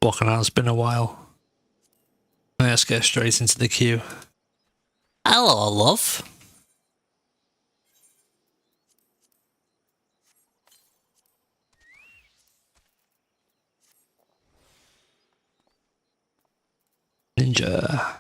Walking out, it's been a while. Let's get straight into the queue. Hello, love. Ninja.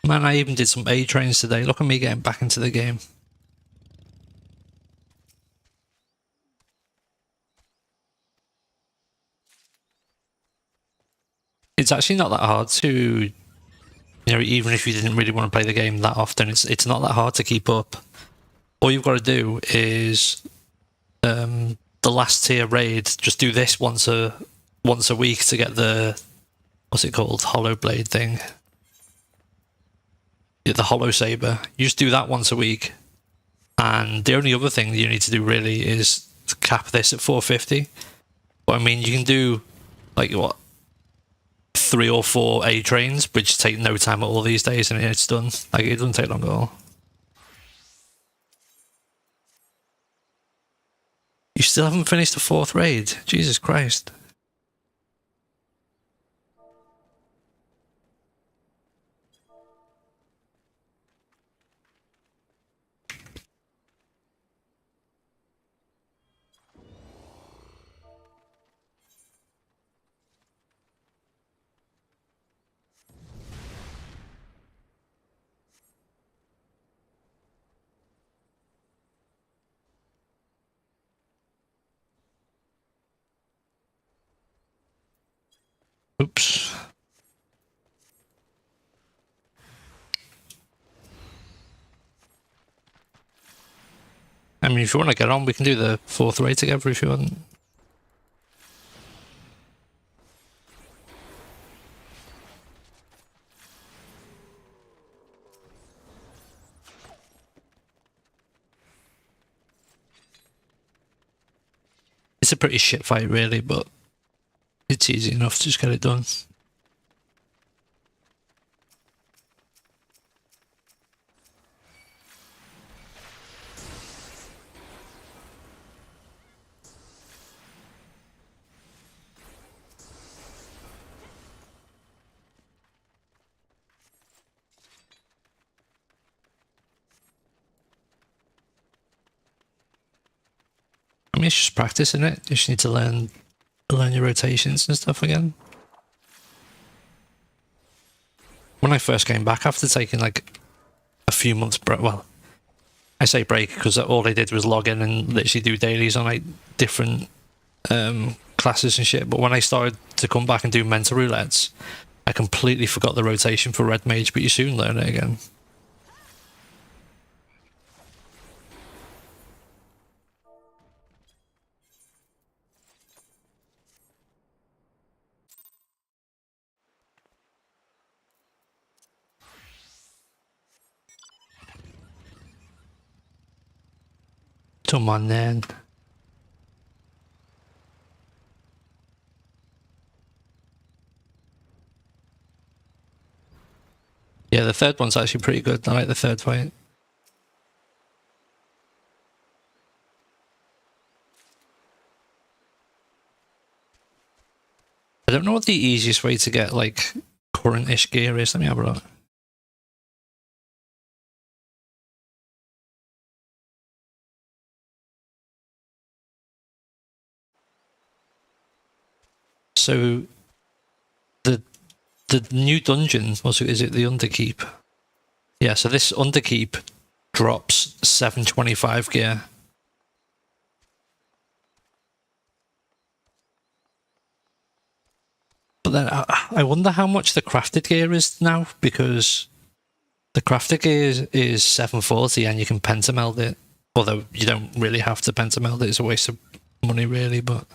Man, I even did some A trains today. Look at me getting back into the game. It's actually not that hard to, you know, even if you didn't really want to play the game that often, it's not that hard to keep up. All you've got to do is the last tier raid. Just do this once a week to get the, what's it called, hollow blade thing. Yeah, the hollow saber. You just do that once a week, and the only other thing that you need to do really is to cap this at 450. But I mean, you can do like what, 3 or 4 A trains, which take no time at all these days, and it's done. Like, it doesn't take long at all. You still haven't finished the 4th raid? Jesus Christ. Oops. I mean, if you want to get on, we can do the 4th raid together if you want. It's a pretty shit fight, really, but it's easy enough to just get it done. I mean, it's just practice, isn't it? You just need to learn your rotations and stuff again. When I first came back after taking like a few months break, well, I say break because all I did was log in and literally do dailies on like different classes and shit. But when I started to come back and do Mentor Roulettes, I completely forgot the rotation for Red Mage, but you soon learn it again. Come on then. Yeah, the 3rd one's actually pretty good. I like the 3rd fight. I don't know what the easiest way to get like current-ish gear is. Let me have a look. So the new dungeon, also, is it the Underkeep? Yeah, so this Underkeep drops 725 gear. But then I wonder how much the crafted gear is now, because the crafted gear is 740 and you can pentameld it. Although you don't really have to pentameld it, it's a waste of money really, but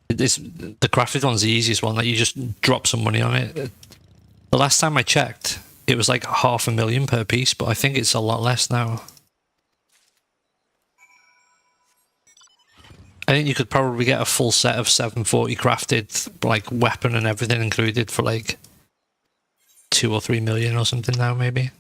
the crafted one's the easiest one. Like, you just drop some money on it. The last time I checked, it was like 500,000 per piece, but I think it's a lot less now. I think you could probably get a full set of 740 crafted, like weapon and everything included, for like 2 or 3 million or something now, maybe.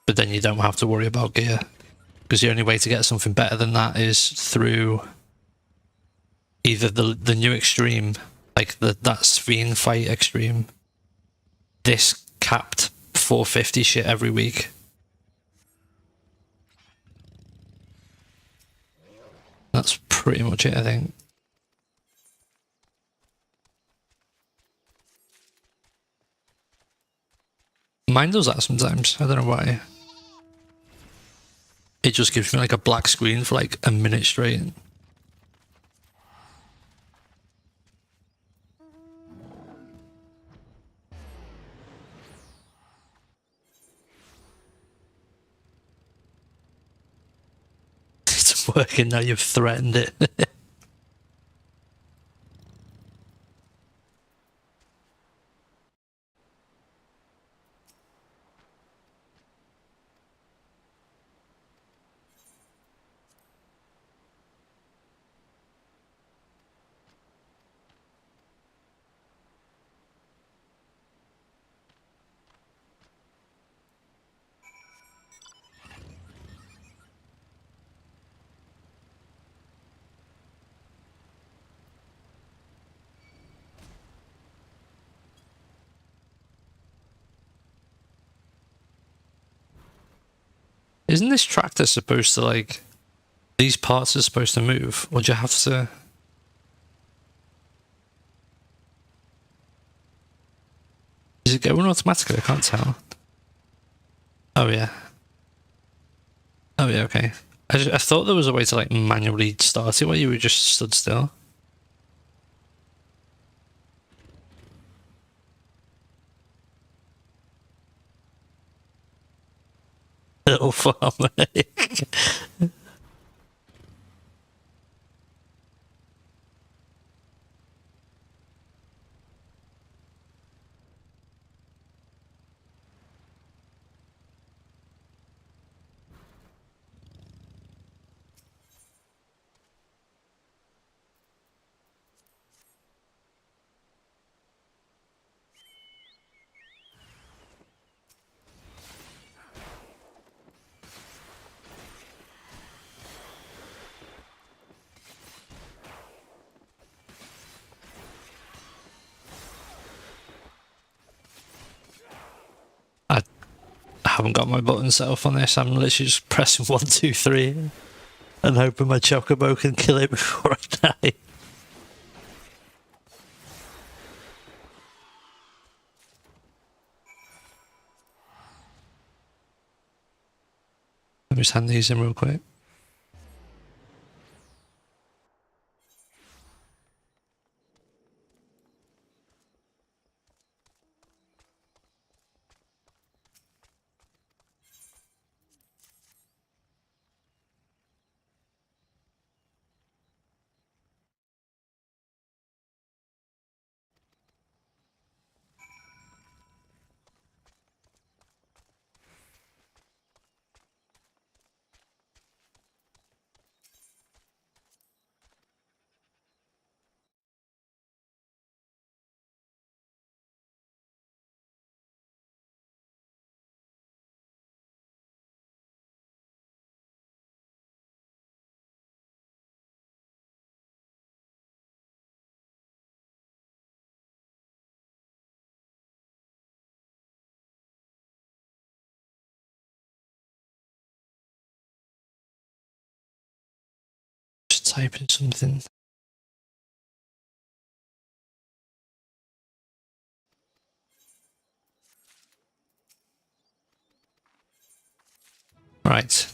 But then you don't have to worry about gear, because the only way to get something better than that is through either the new extreme, like that Sphene fight extreme, this capped 450 shit every week. That's pretty much it, I think. Mine does that sometimes. I don't know why. It just gives me like a black screen for like a minute straight. It's working now, you've threatened it. Isn't this tractor supposed to, like, these parts are supposed to move, or do you have to? Is it going automatically? I can't tell. Oh yeah. Oh yeah, okay. I thought there was a way to like manually start it where you were just stood still. Little farmer. I haven't got my button set up on this. I'm literally just pressing 1, 2, 3 and hoping my chocobo can kill it before I die. Let me just hand these in real quick. Just type in something. Right.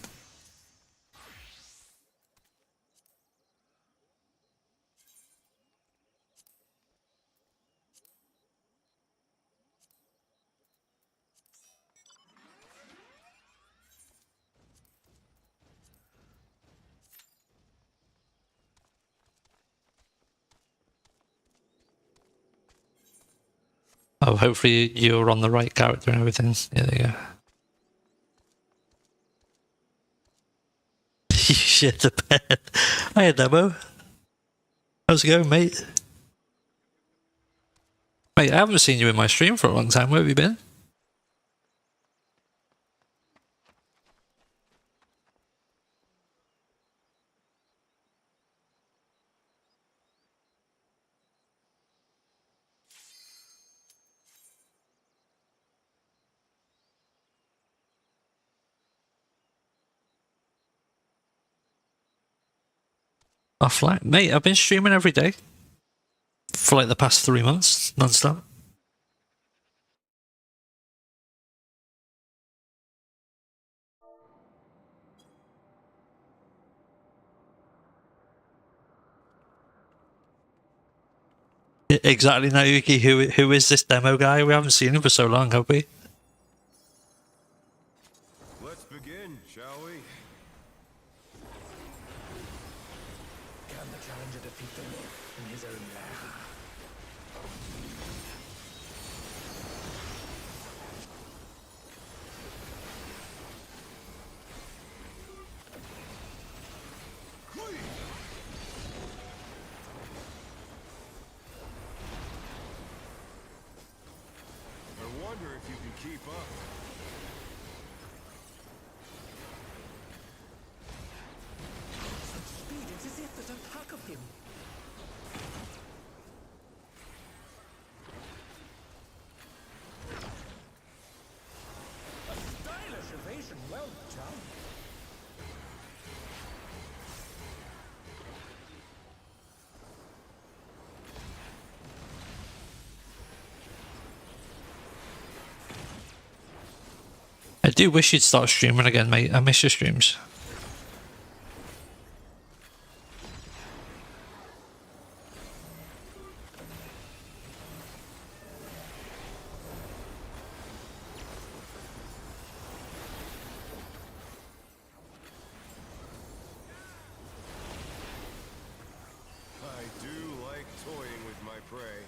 Oh, hopefully you're on the right character and everything. Yeah, there you go. You shit the bed. Hey, Demo. How's it going, mate? Mate, I haven't seen you in my stream for a long time. Where have you been? Offline? Mate, I've been streaming every day. For like the past 3 months, non-stop. Exactly, Naoki. Who is this demo guy? We haven't seen him for so long, have we? Let's begin, shall we? Can the challenger defeat the wolf in his own lair? I wonder if you can keep up. Such speed, it's as if there's a pack of him. A stylish evasion, well done. I do wish you'd start streaming again, mate. I miss your streams. I do like toying with my prey.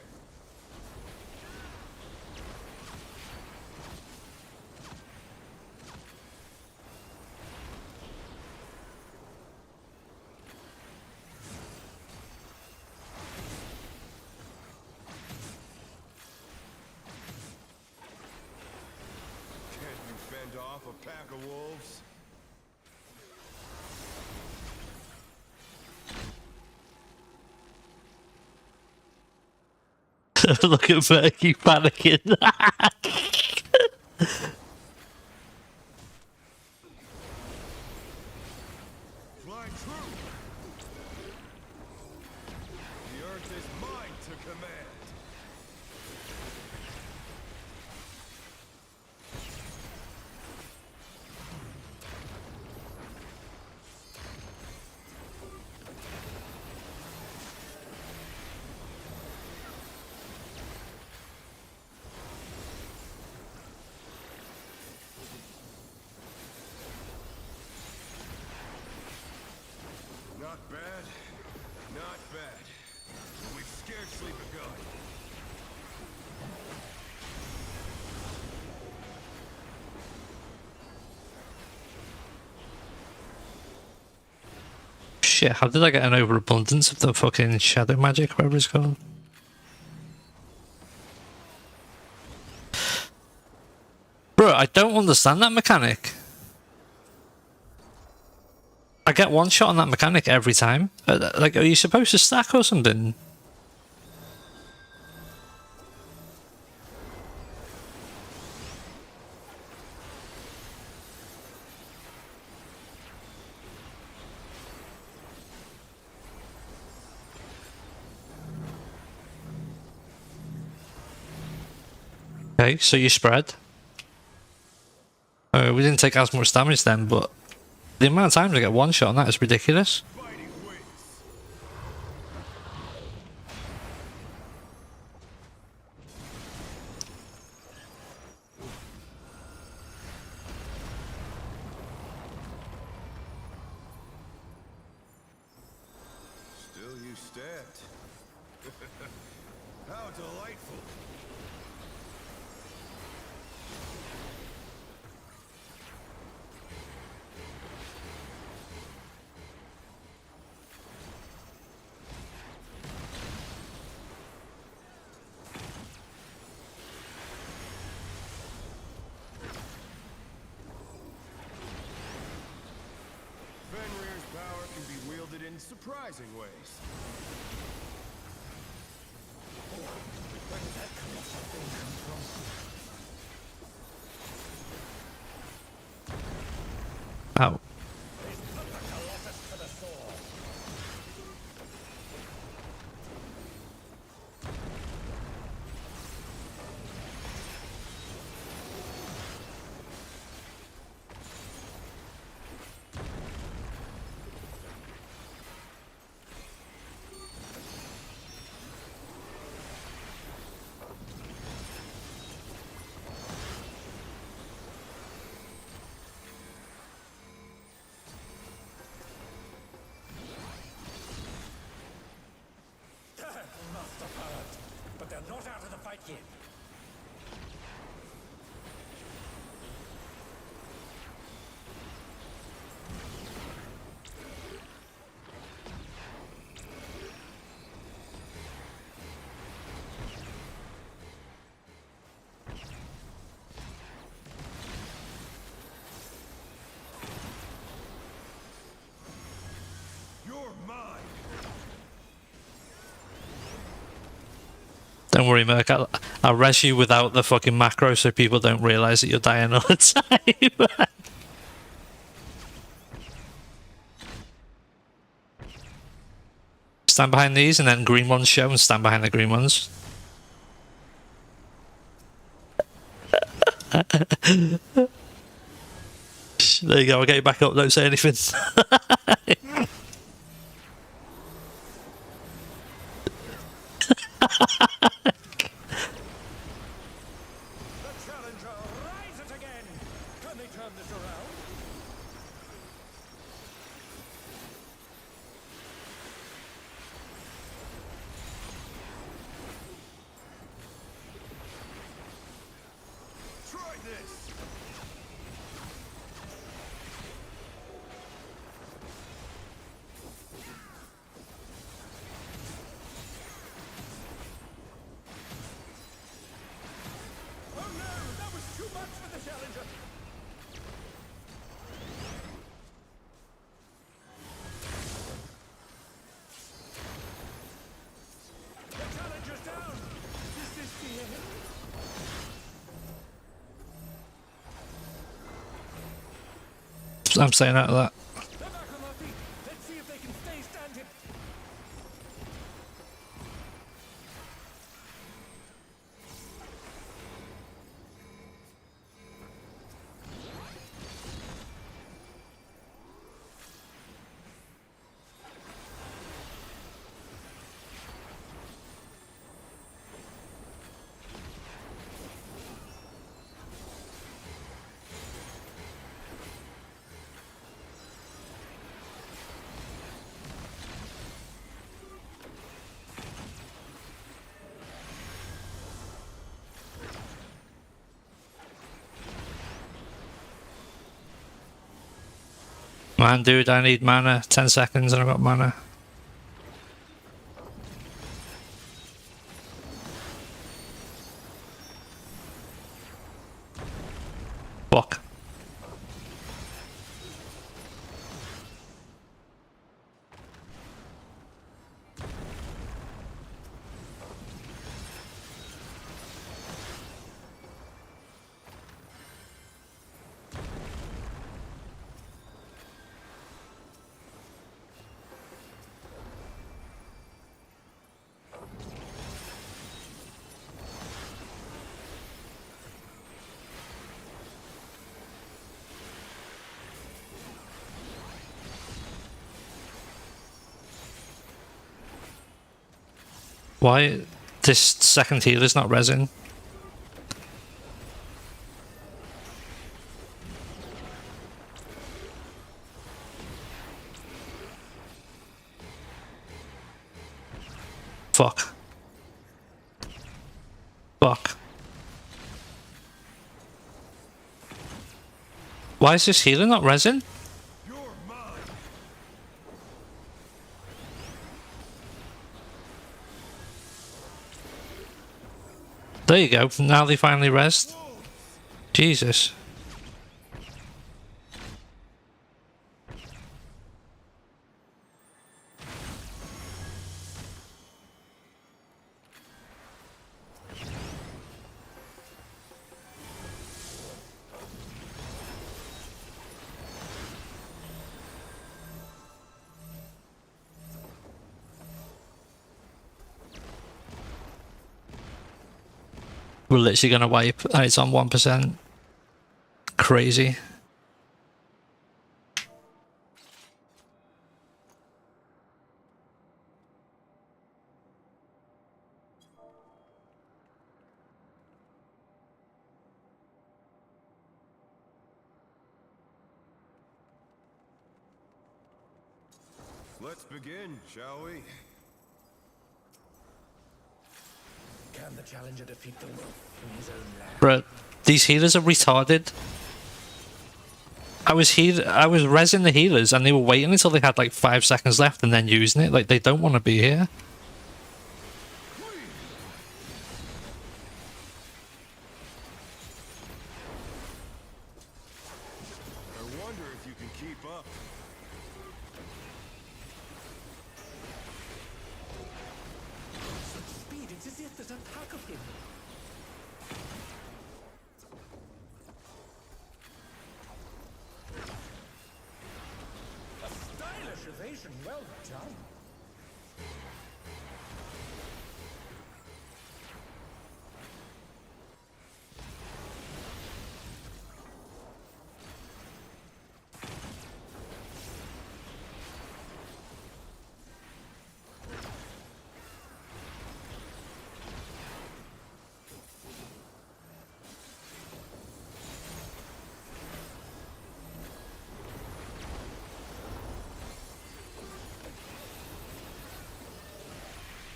Can't you fend off a pack of wolves? Look at Berkey panicking. Fly true! The earth is mine to command. Not bad, not bad. But we've scarcely begun. Shit, how did I get an overabundance of the fucking shadow magic, whatever it's called? Bro, I don't understand that mechanic. I get one shot on that mechanic every time. Like, are you supposed to stack or something? Okay, so you spread. We didn't take as much damage then, but the amount of times I get one shot on that is ridiculous. Fighting wins. Still you stand. How delightful. surprising ways. Where did that kind of thing come from? Ow. He's put the Colossus to the sword. Must have heard, but they're not out of the fight yet. You're mine. Don't worry, Merc. I'll res you without the fucking macro so people don't realise that you're dying all the time. Stand behind these and then green ones show and stand behind the green ones. There you go, I'll get you back up, don't say anything. The challenger rises again. Can they turn this around? Try this. Oh no, that was too much for the challenger. The challenger's down. Is this the end? I'm staying out of that. They're back on their feet. Let's see if they can stay standing. Man, dude, I need mana. 10 seconds and I've got mana. Fuck. Why this second healer's not resin? Fuck. Fuck. Why is this healer not resin? You're mine. There you go. Now they finally rest. Jesus. We're literally gonna wipe, and it's on 1%. Crazy. Let's begin, shall we? Can the challenger defeat the wolf in his own land? Bruh, these healers are retarded. I was rezzing the healers and they were waiting until they had like 5 seconds left and then using it. Like, they don't want to be here. I wonder if you can keep up. Such speed, it's as if there's a pack of him. A stylish evasion, well done.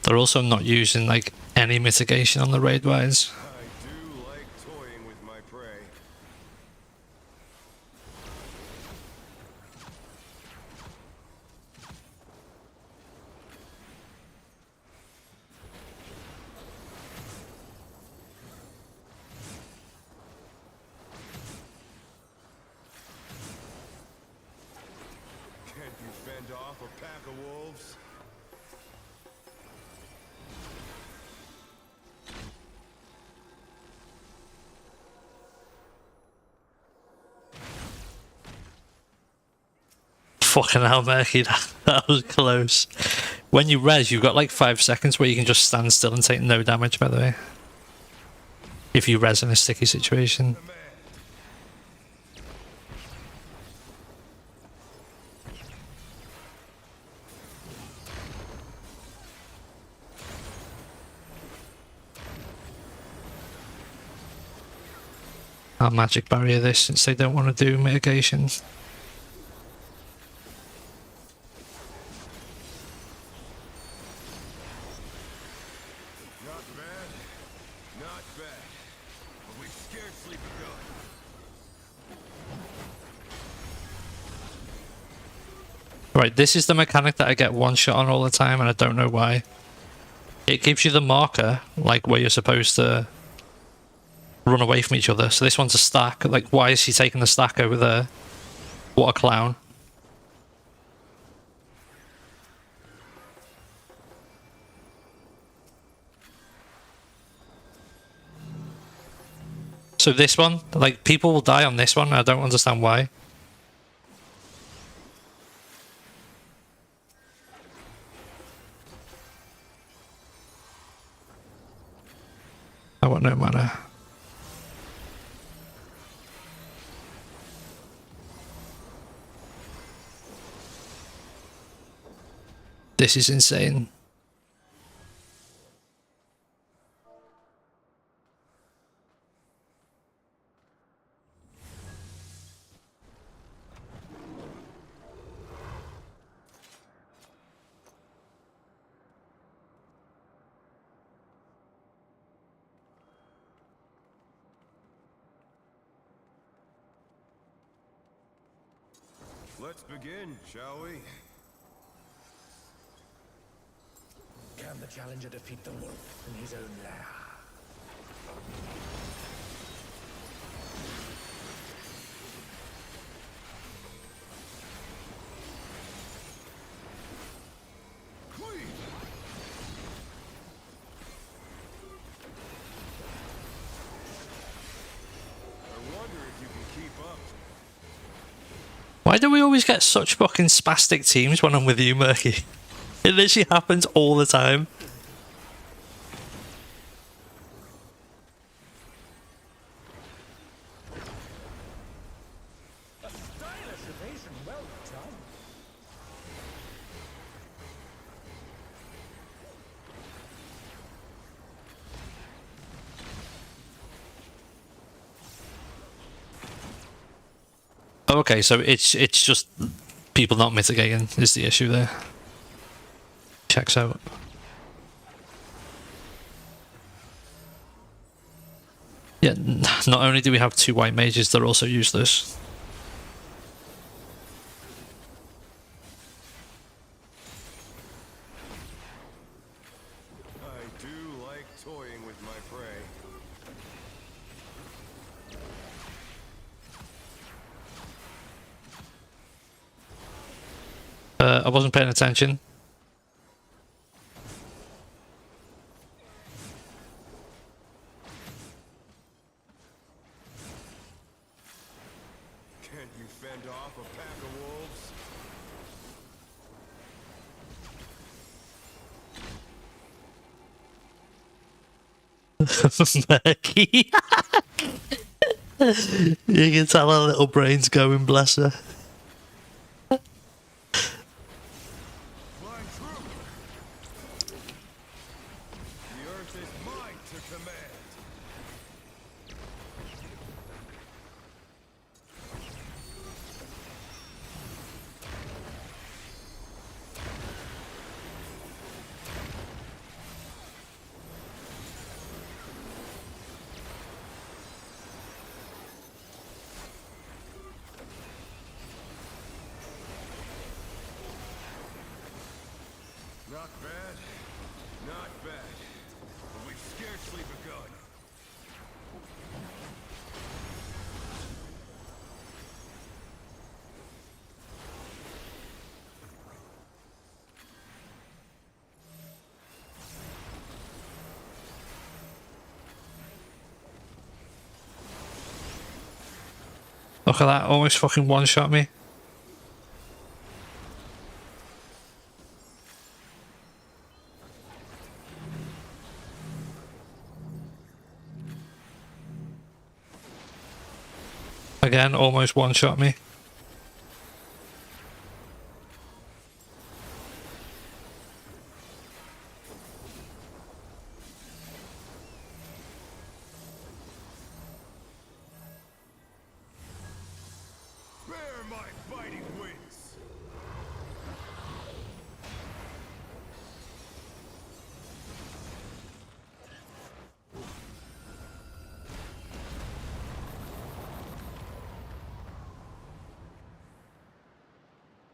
They're also not using like any mitigation on the raid wise. I do like toying with my prey. Can't you fend off a pack of wolves? Fucking hell, Murky, that was close. When you res, you've got like 5 seconds where you can just stand still and take no damage, by the way. If you res in a sticky situation. I'll magic barrier this since they don't want to do mitigation. Not bad. Not bad. But we've scarcely begun. Right, this is the mechanic that I get one shot on all the time and I don't know why. It gives you the marker, like where you're supposed to run away from each other. So this one's a stack. Like, why is he taking the stack over there? What a clown. So this one, like, people will die on this one. I don't understand why. I want no mana. This is insane. Let's begin, shall we? Can the challenger defeat the wolf in his own lair? I wonder if you can keep up. Why do we always get such fucking spastic teams when I'm with you, Murky? It literally happens all the time. Oh, okay, so it's just people not mitigating is the issue there. Checks out. Yeah, not only do we have 2 white mages, they're also useless. I do like toying with my prey. I wasn't paying attention. Can you fend off a pack of wolves? Murky. You can tell her little brain's going, bless her. Flying true. The earth is mine to command. Not bad. Not bad. But we've scarcely begun. Look at that, almost fucking one-shot me. Again, almost one-shot me. Spare my fighting wings.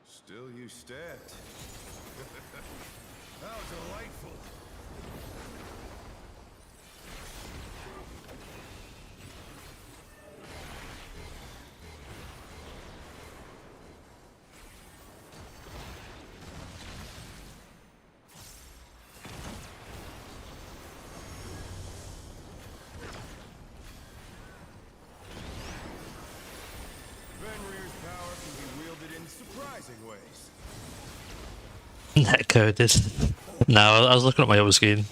Still you stand. How delightful. Fenrir's power can be wielded in surprising ways. Netcode is. No, I was looking at my other screen,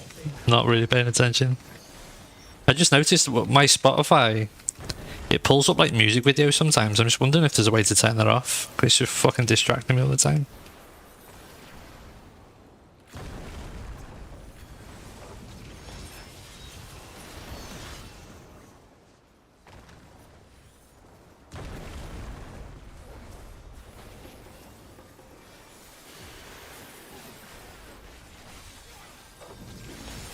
not really paying attention. I just noticed my Spotify, it pulls up like music videos sometimes. I'm just wondering if there's a way to turn that off. 'Cause it's just fucking distracting me all the time.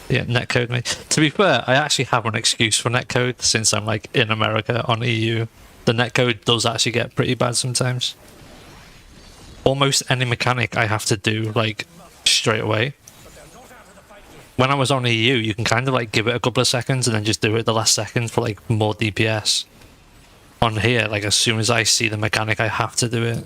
Yeah, netcode me. To be fair, I actually have an excuse for netcode since I'm like in America on EU. The netcode does actually get pretty bad sometimes. Almost any mechanic I have to do like straight away. When I was on EU, you can kind of like give it a couple of seconds and then just do it the last second for like more DPS. On here, like as soon as I see the mechanic, I have to do it.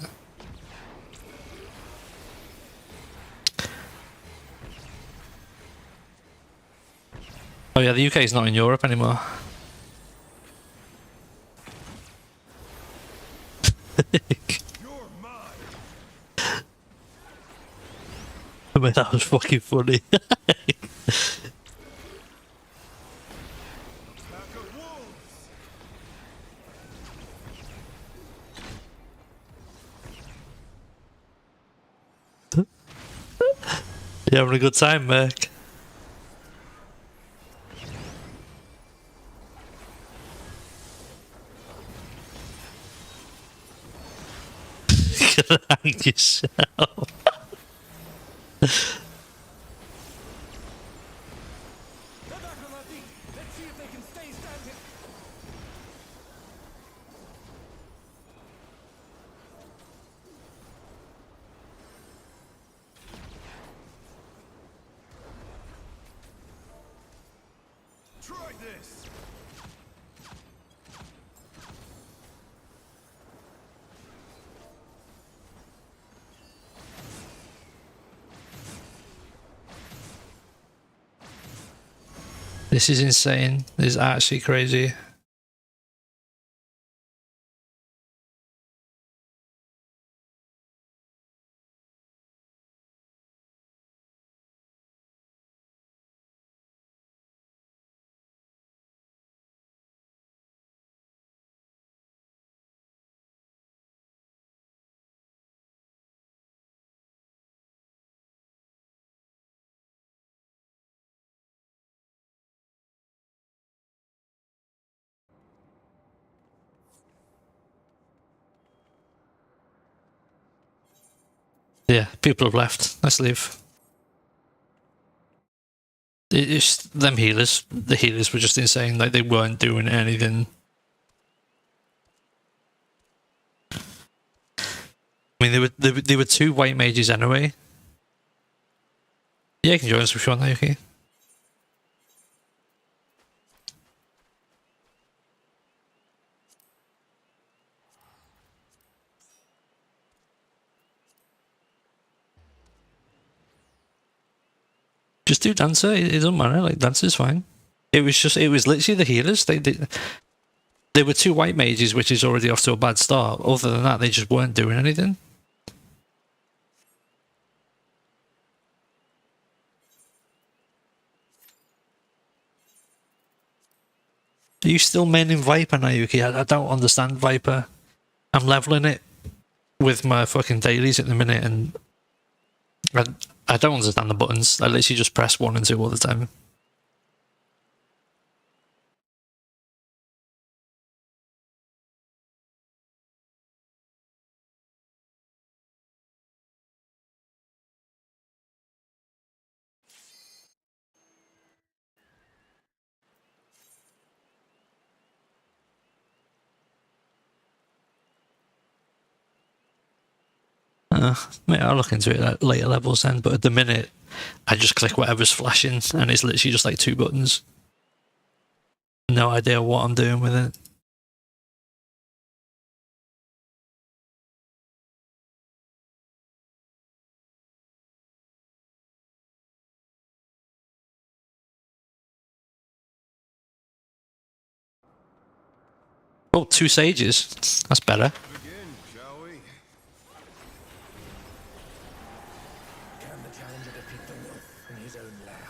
Oh yeah, the UK is not in Europe anymore. You're mine. I mean, that was fucking funny. Pack of wolves. You having a good time, Merc? Hang yourself. They're back on their feet. Let's see if they can stay standing. Try this. This is insane. This is actually crazy. Yeah, people have left. Let's leave. It's them healers. The healers were just insane. Like, they weren't doing anything. I mean, there were two white mages anyway. Yeah, you can join us if you want, okay? Just do Dancer. It doesn't matter. Like, Dancer's fine. It was literally the healers. There were two white mages, which is already off to a bad start. Other than that, they just weren't doing anything. Are you still maining Viper, Nayuki? I don't understand Viper. I'm leveling it with my fucking dailies at the minute, and I don't understand the buttons. I literally just press 1 and 2 all the time. Mate, I'll look into it at later levels then, but at the minute, I just click whatever's flashing, and it's literally just like 2 buttons. No idea what I'm doing with it. Oh, 2 sages. That's better. Begin, shall we? Can the challenger defeat the wolf in his own lair?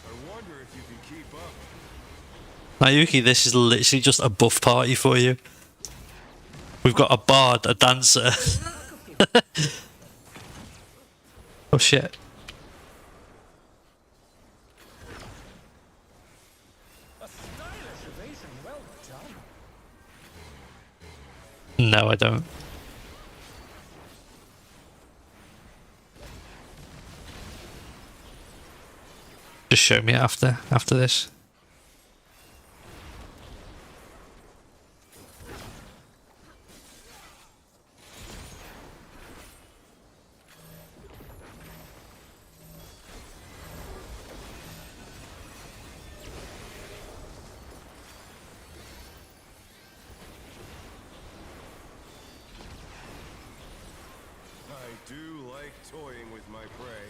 I wonder if you can keep up. Nayuki, this is literally just a buff party for you. We've got a bard, a dancer. Oh shit. A stylish evasion, well done. No, I don't. Just show me after this. I do like toying with my prey.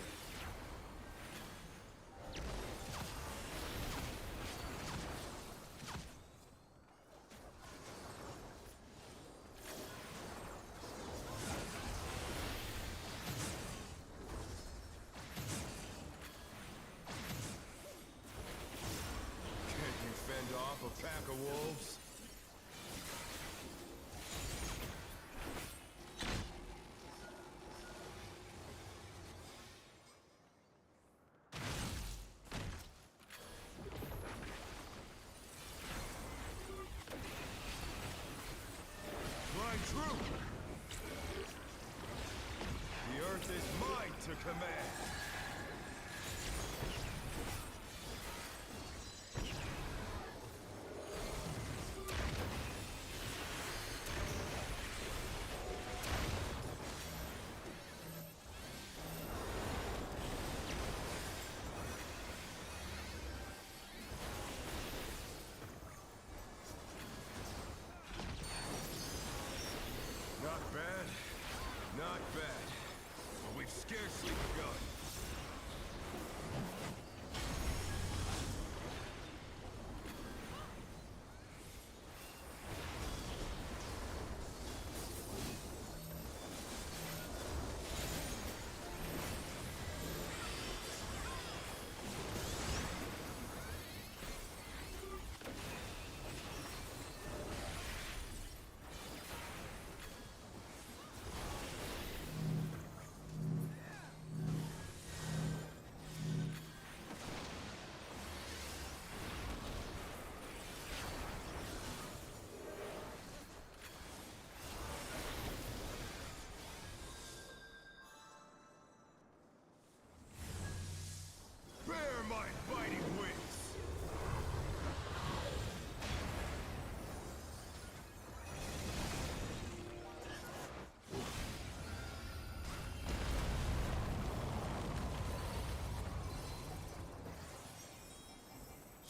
Can't you fend off a pack of wolves?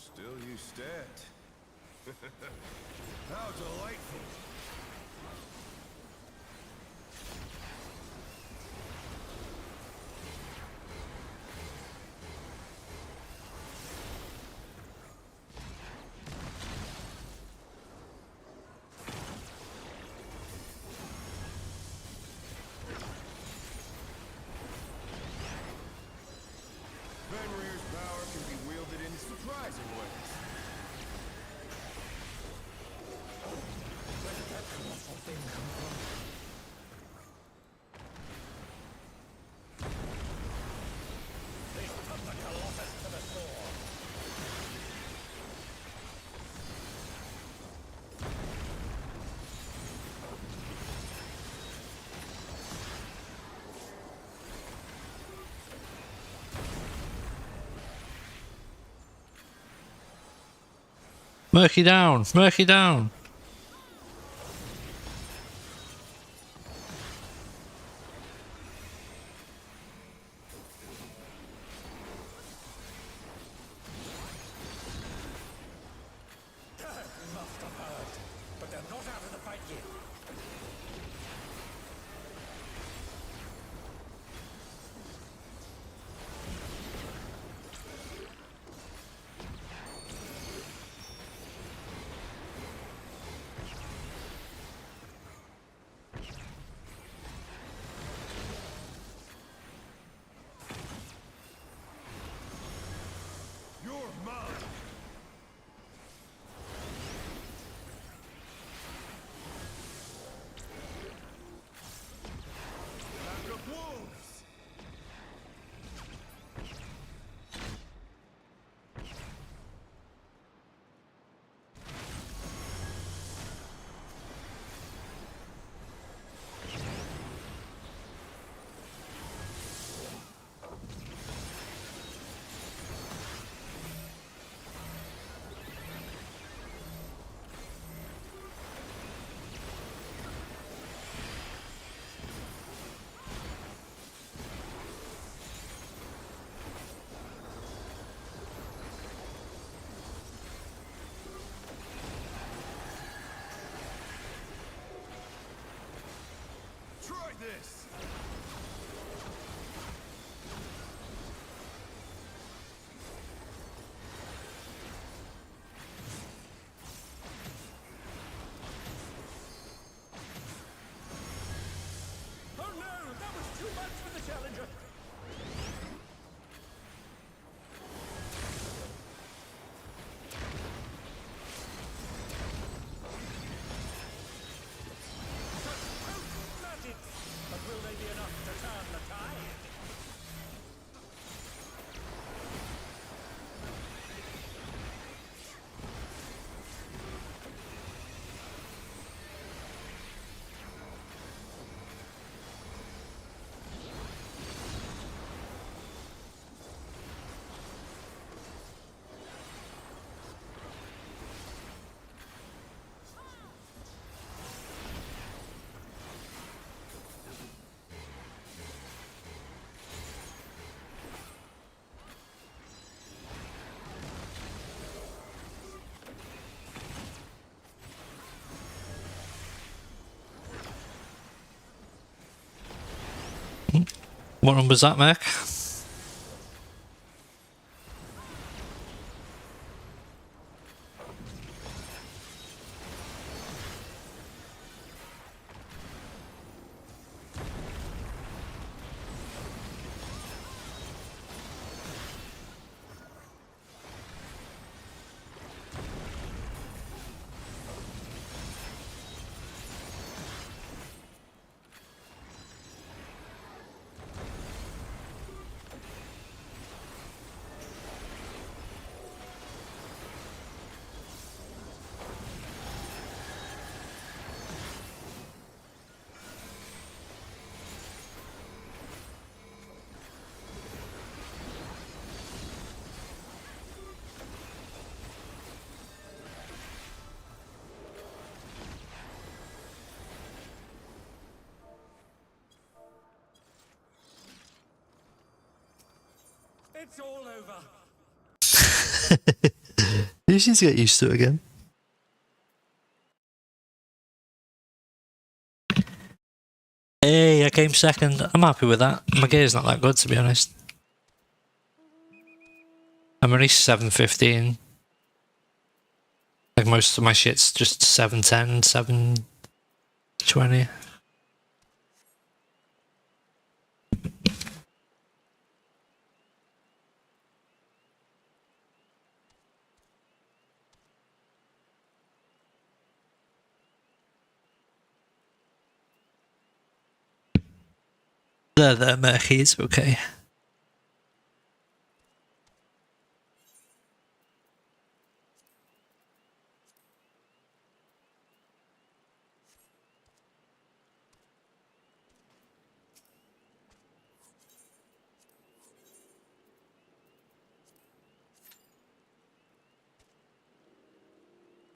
Still you stat. How delightful. Fenrir's power can be wielded in surprising ways. Where did that colossal thing come from? They put the Colossus to the sword. Murky down! Murky down! Must have heard, but they're not out of the fight yet. You're mine. Pack of wolves. Try this. Oh no, that was too much for the challenger. Magic! But will they be enough to turn the tide? What number was that, Mac? It's all over. You just need to get used to it again. Hey, I came second. I'm happy with that. My gear's not that good, to be honest. I'm only 715. Like most of my shit's just 710, 720. There, Murky, it's okay.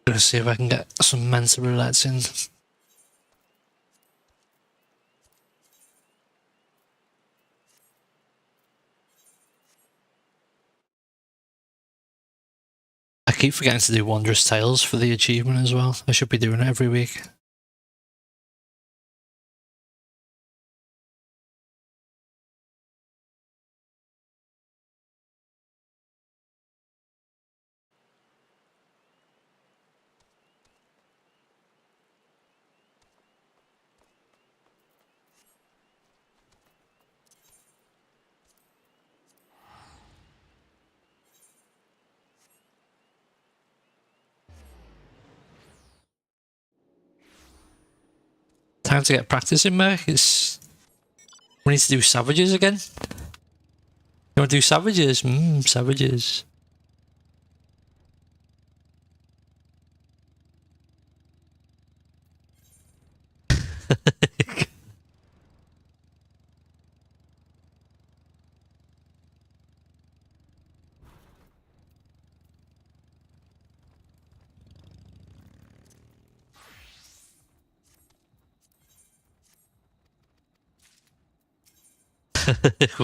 Gonna see if I can get some Mentor Roulettes in. I keep forgetting to do Wondrous Tales for the achievement as well. I should be doing it every week. Time to get practice in, Merc. We need to do Savages again. You want to do Savages? Savages.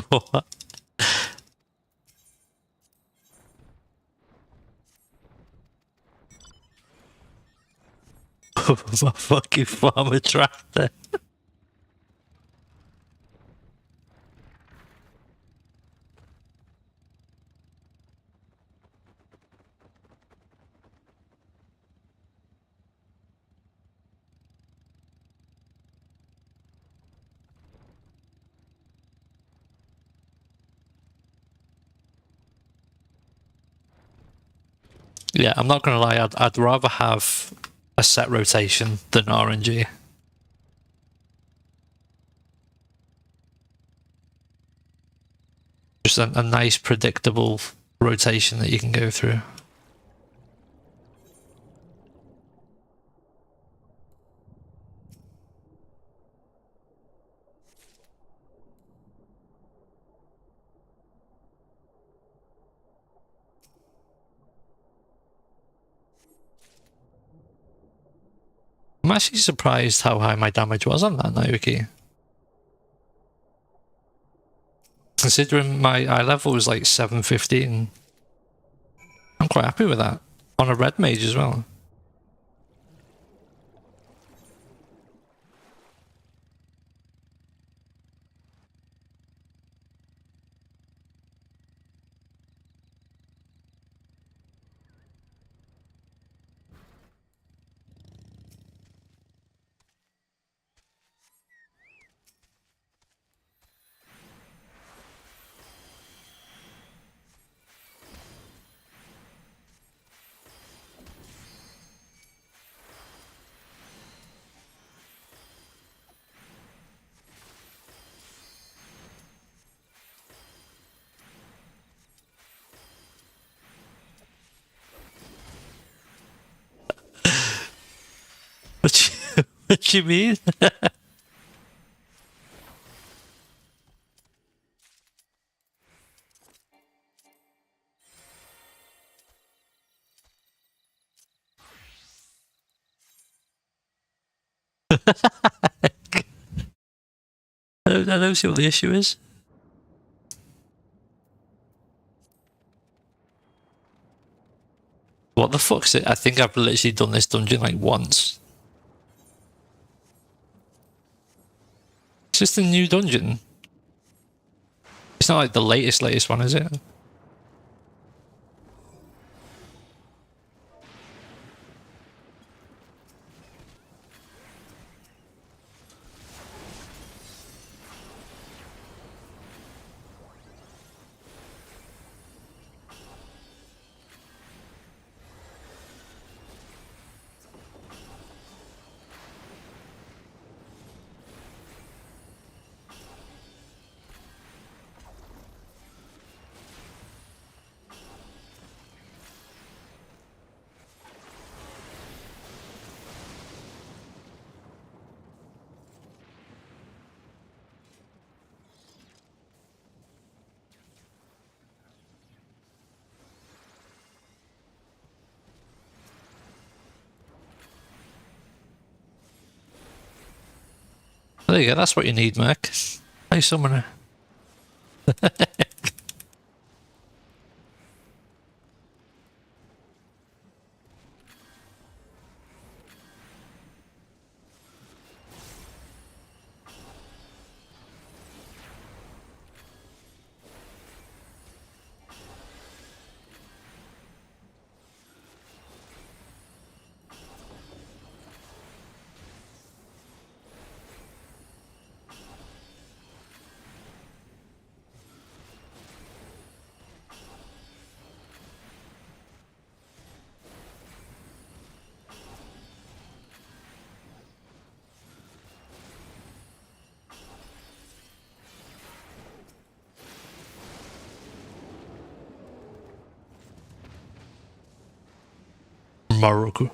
What? My fucking farmer tractor. Yeah, I'm not gonna lie, I'd rather have a set rotation than RNG. Just a nice predictable rotation that you can go through. I'm actually surprised how high my damage was on that Naoki. Considering my eye level was like 715. I'm quite happy with that. On a red mage as well. What you mean? I don't see what the issue is. What the fuck's it? I think I've literally done this dungeon like once. Is this the new dungeon? It's not like the latest one, is it? There you go, that's what you need, Mac. Hey, summoner. Morocco.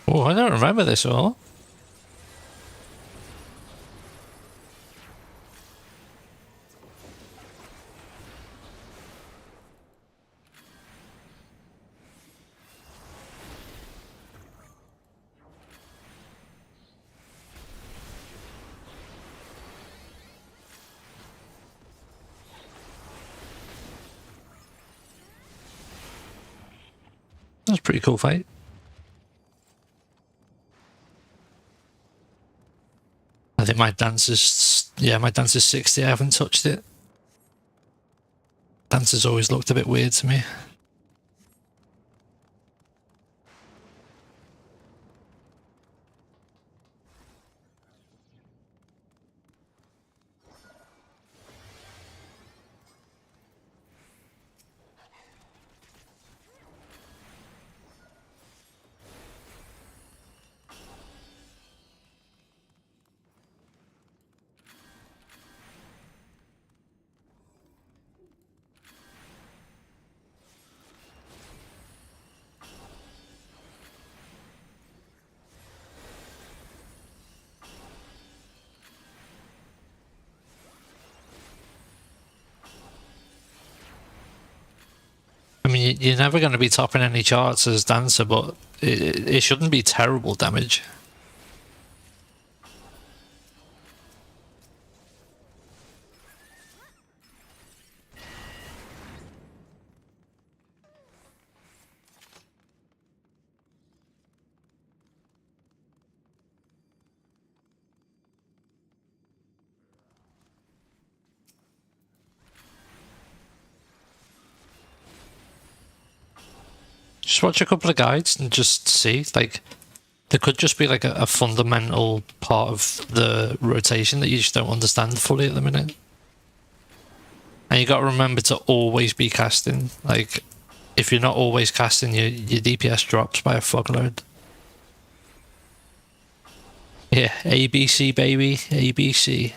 Oh, I don't remember this all. That's a pretty cool fight. I think my dance is, yeah, my dance is 60. I haven't touched it. Dance has always looked a bit weird to me. you're never going to be topping any charts as Dancer, but it shouldn't be terrible damage. Just watch a couple of guides and just see, like, there could just be like a fundamental part of the rotation that you just don't understand fully at the minute. And you got to remember to always be casting. Like, if you're not always casting, your DPS drops by a fuckload. Yeah, ABC baby, ABC.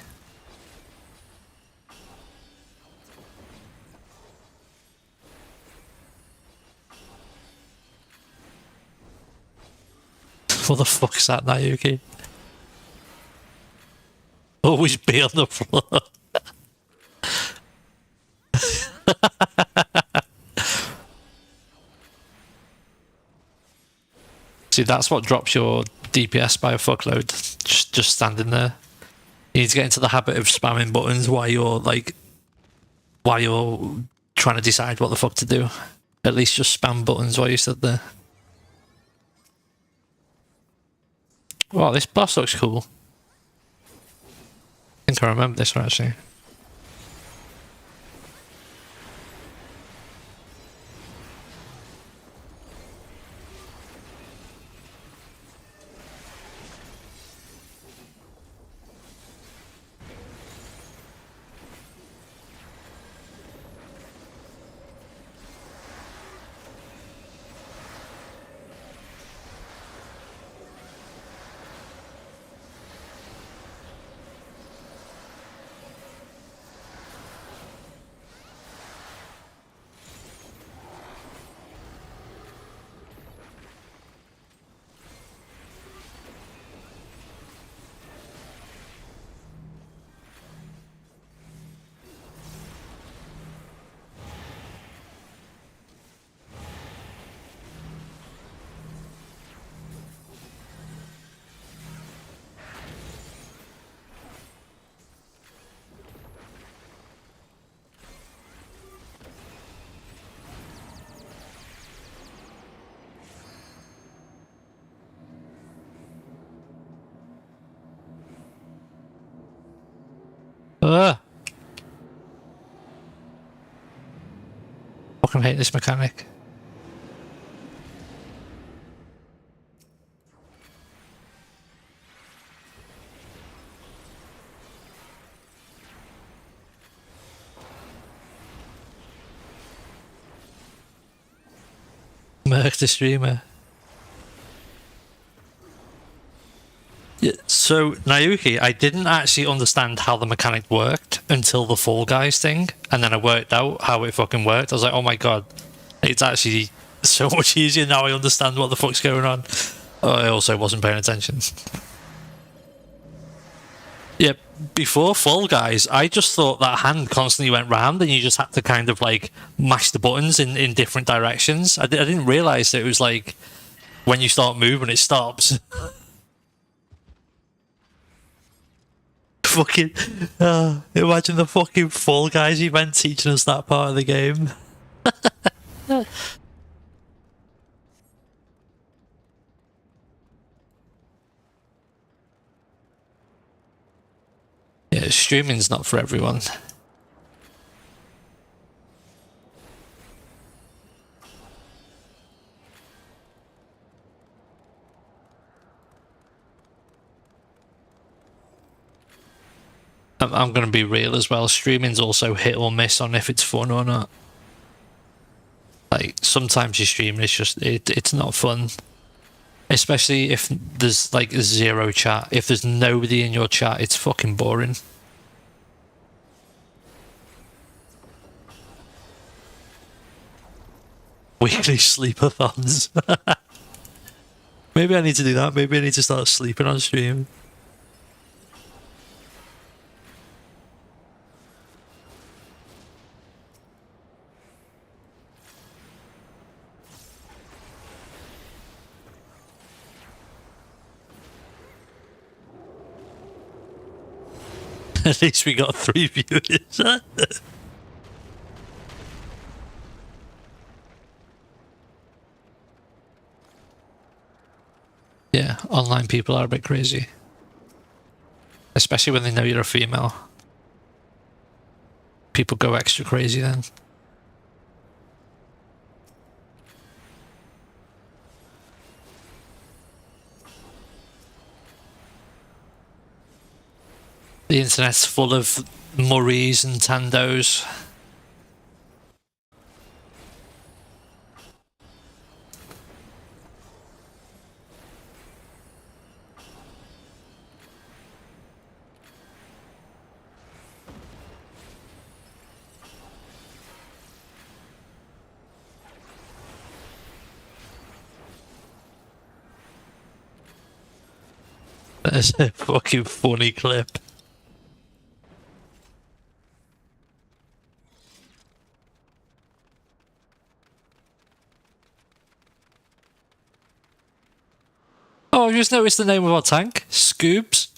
What the fuck's that, Nayuki? Always be on the floor. See, that's what drops your DPS by a fuckload. Just standing there. You need to get into the habit of spamming buttons while you're trying to decide what the fuck to do. At least just spam buttons while you stood there. Wow, this boss looks cool. I think I remember this one actually. Fucking hate this mechanic. Murk the streamer. Yeah, so Nayuki, I didn't actually understand how the mechanic worked until the Fall Guys thing, and then I worked out how it fucking worked. I was like, oh my god, it's actually so much easier now. I understand what the fuck's going on. Oh, I also wasn't paying attention. Yeah, before Fall Guys, I just thought that hand constantly went round and you just had to kind of like mash the buttons in different directions. I didn't realise that it was like when you start moving, it stops. Fucking imagine the fucking Fall Guys event teaching us that part of the game. Yeah, streaming's not for everyone. I'm going to be real as well. Streaming's also hit or miss on if it's fun or not. Like, sometimes you stream and it's just, it's not fun. Especially if there's like zero chat. If there's nobody in your chat, it's fucking boring. Weekly sleepathons. Maybe I need to do that. Maybe I need to start sleeping on stream. At least we got 3 viewers. Yeah, online people are a bit crazy. Especially when they know you're a female. People go extra crazy then. The internet's full of Murrays and Tandos. That's a fucking funny clip. Oh, I've just noticed the name of our tank. Scoobs.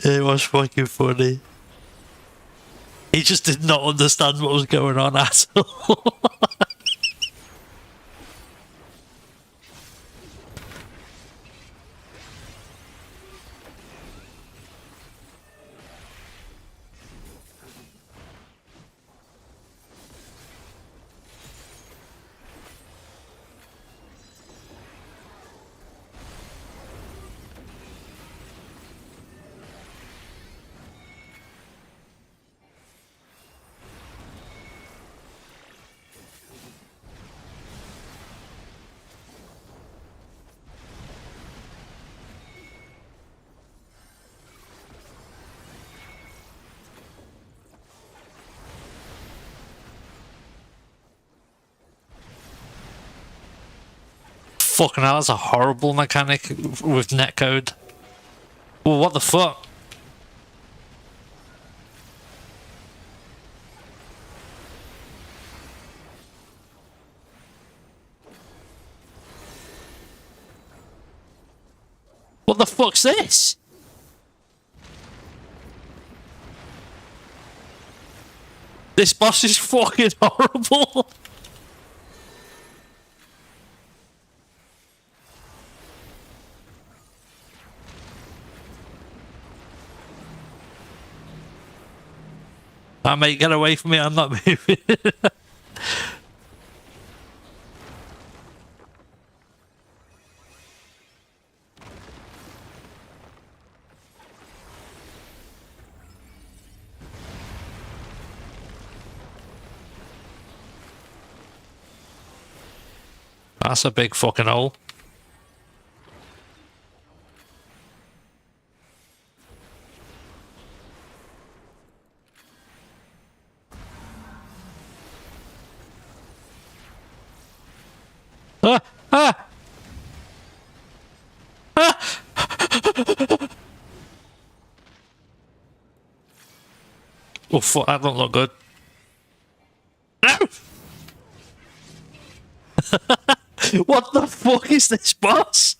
It was fucking funny. He just did not understand what was going on at all. Fucking hell, that's a horrible mechanic with netcode. Well, what the fuck? What the fuck's this? This boss is fucking horrible. Ah, mate, get away from me, I'm not moving. That's a big fucking hole. Ah! Ah! Ah! Oh fuck, that don't look good. No! What the fuck is this boss?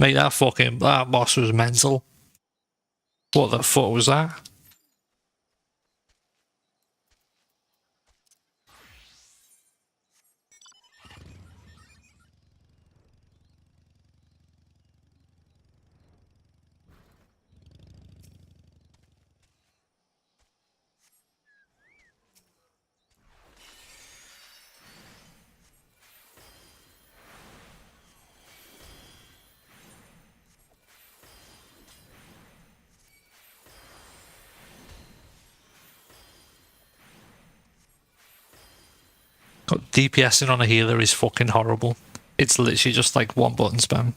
Mate, that boss was mental. What the fuck was that? Got DPSing on a healer is fucking horrible. It's literally just like one button spam.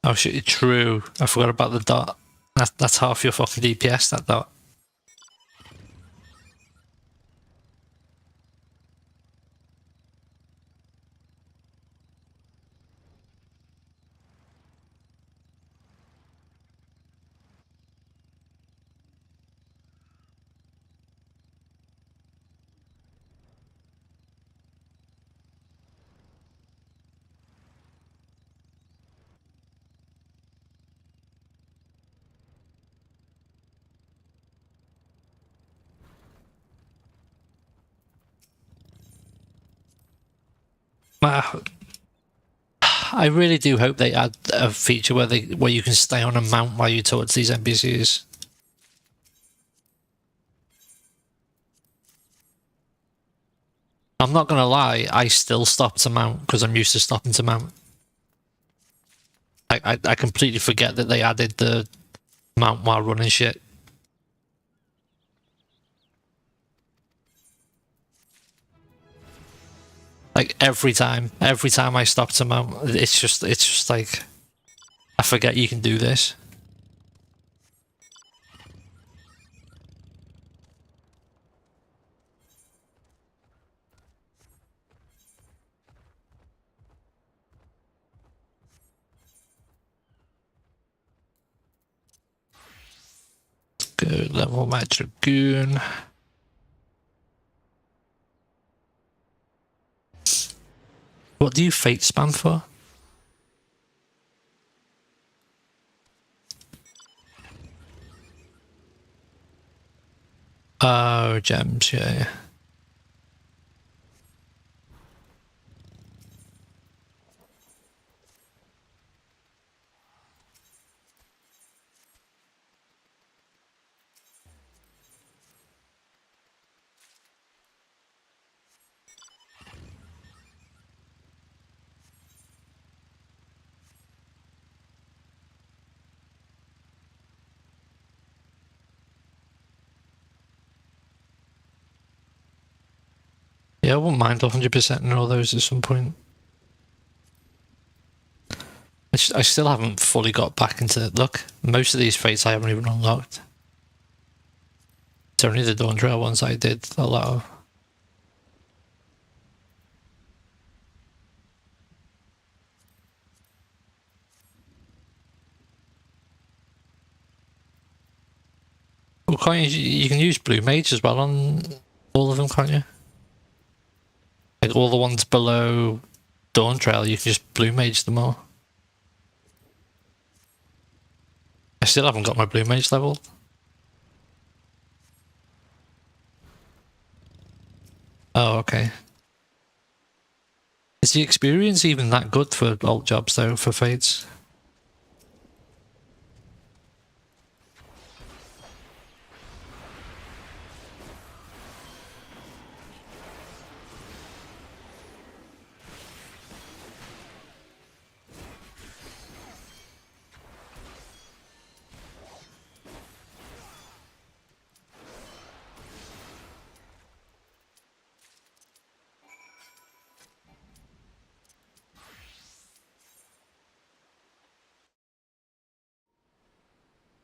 Oh shit, true. I forgot about the dot. That's half your fucking DPS, that dot. I really do hope they add a feature where you can stay on a mount while you talk to these NPCs. I'm not gonna lie, I still stop to mount because I'm used to stopping to mount. I completely forget that they added the mount while running shit. Like every time I stop to mount, it's just like I forget you can do this. Go level my Dragoon. What do you fate spam for? Oh, gems, yeah. Yeah, I wouldn't mind 100% in all those at some point. I still haven't fully got back into it. Look, most of these fates I haven't even unlocked. It's only the Dawn Trail ones I did a lot of. Well, can't you can use Blue Mage as well on all of them, can't you? Like all the ones below Dawn Trail, you can just Blue Mage them all. I still haven't got my Blue Mage level. Oh, okay. Is the experience even that good for alt jobs though, for Fates?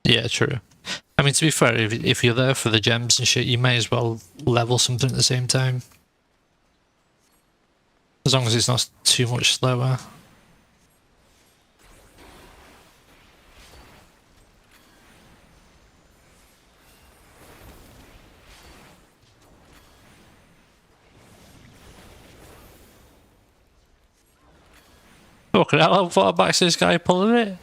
Yeah, true. I mean, to be fair, if you're there for the gems and shit, you may as well level something at the same time. As long as it's not too much slower. Fucking hell, how far back's this guy pulling it?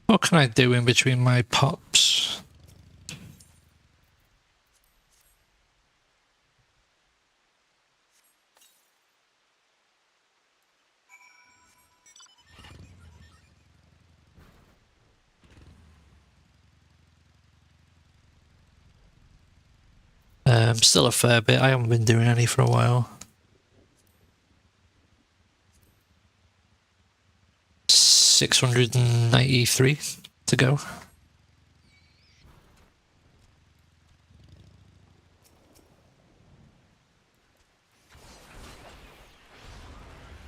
What can I do in between my pops? Still a fair bit. I haven't been doing any for a while. 693 to go.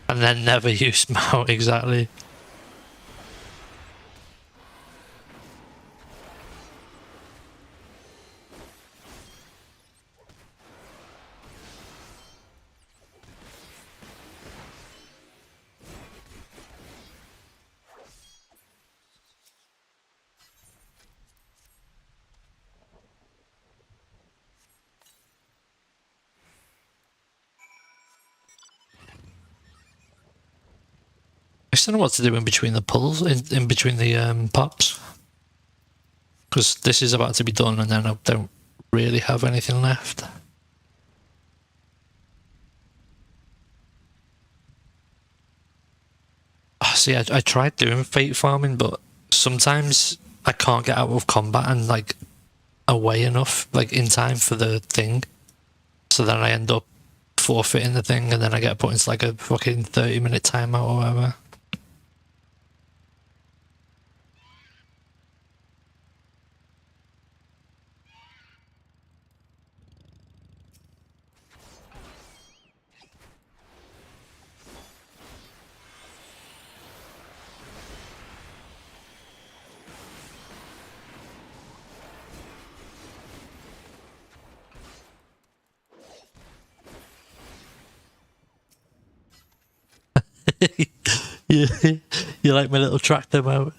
And then never use mount, exactly. I still don't know what to do in between the pulls, in between the pops. Because this is about to be done and then I don't really have anything left. Oh, see, I tried doing fate farming, but sometimes I can't get out of combat and like away enough, like in time for the thing. So then I end up forfeiting the thing and then I get put into like a fucking 30-minute timeout or whatever. you, you like my little tractor mount?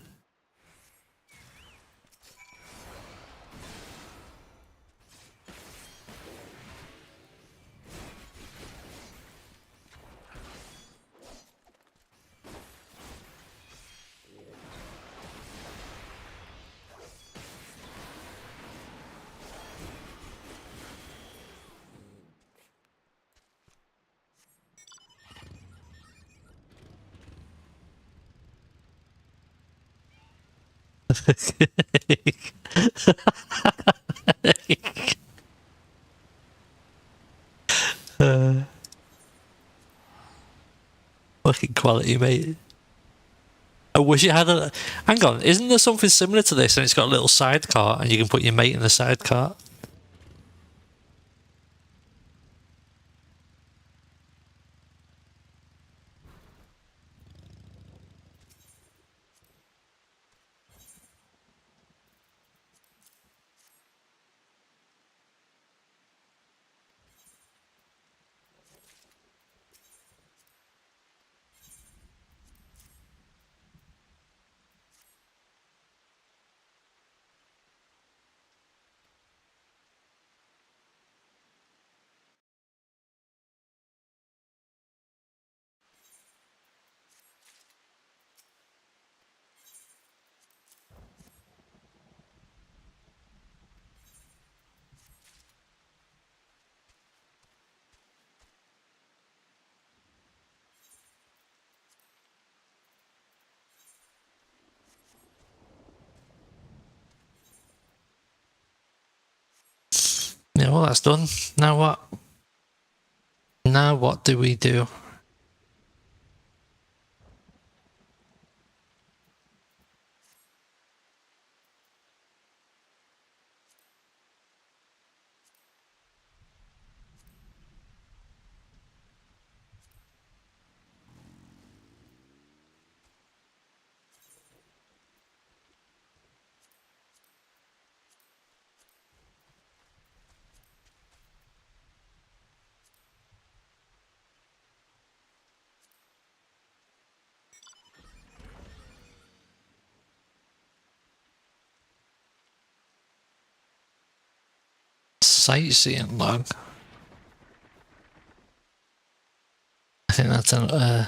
Fucking quality, mate. I wish it had a... Hang on, isn't there something similar to this and it's got a little side cart and you can put your mate in the side cart? Yeah, well, that's done. Now what? Now what do we do? Sightseeing log. I think that's an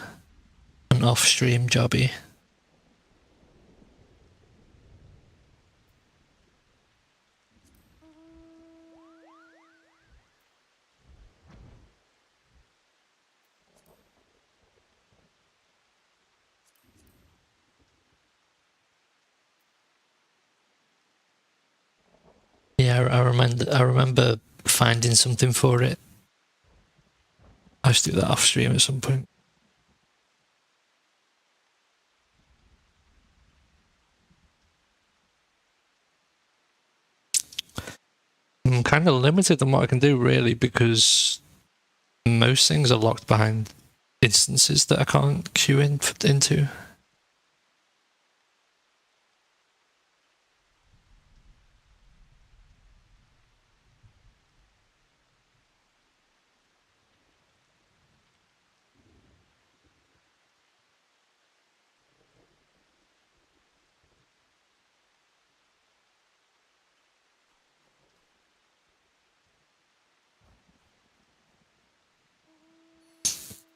off-stream jobby. Yeah, I remember finding something for it. I should do that off stream at some point. I'm kind of limited on what I can do, really, because most things are locked behind instances that I can't queue into.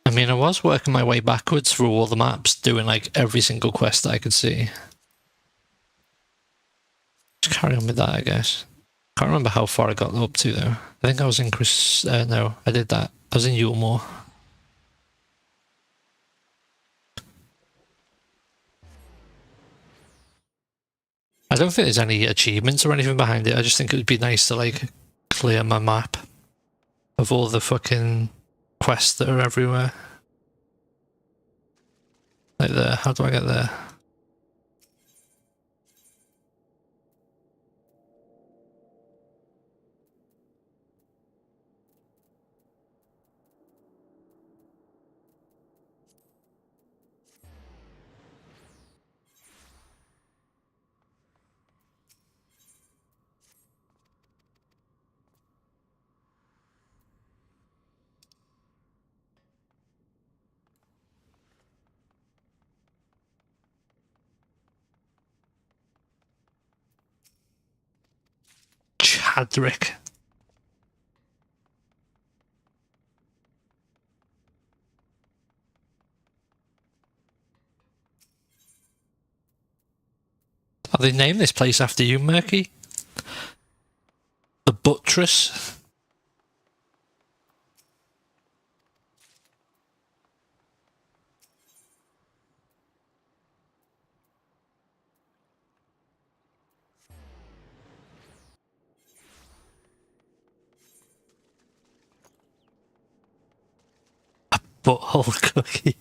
I mean, I was working my way backwards through all the maps, doing like every single quest that I could see. Just carry on with that, I guess. Can't remember how far I got up to though. I think I was in no, I did that. I was in Yulmore. I don't think there's any achievements or anything behind it. I just think it would be nice to like clear my map of all the fucking quests that are everywhere. Like there. How do I get there? Chadrick. Have they named this place after you, Murky? The Buttress? Butthole cookie.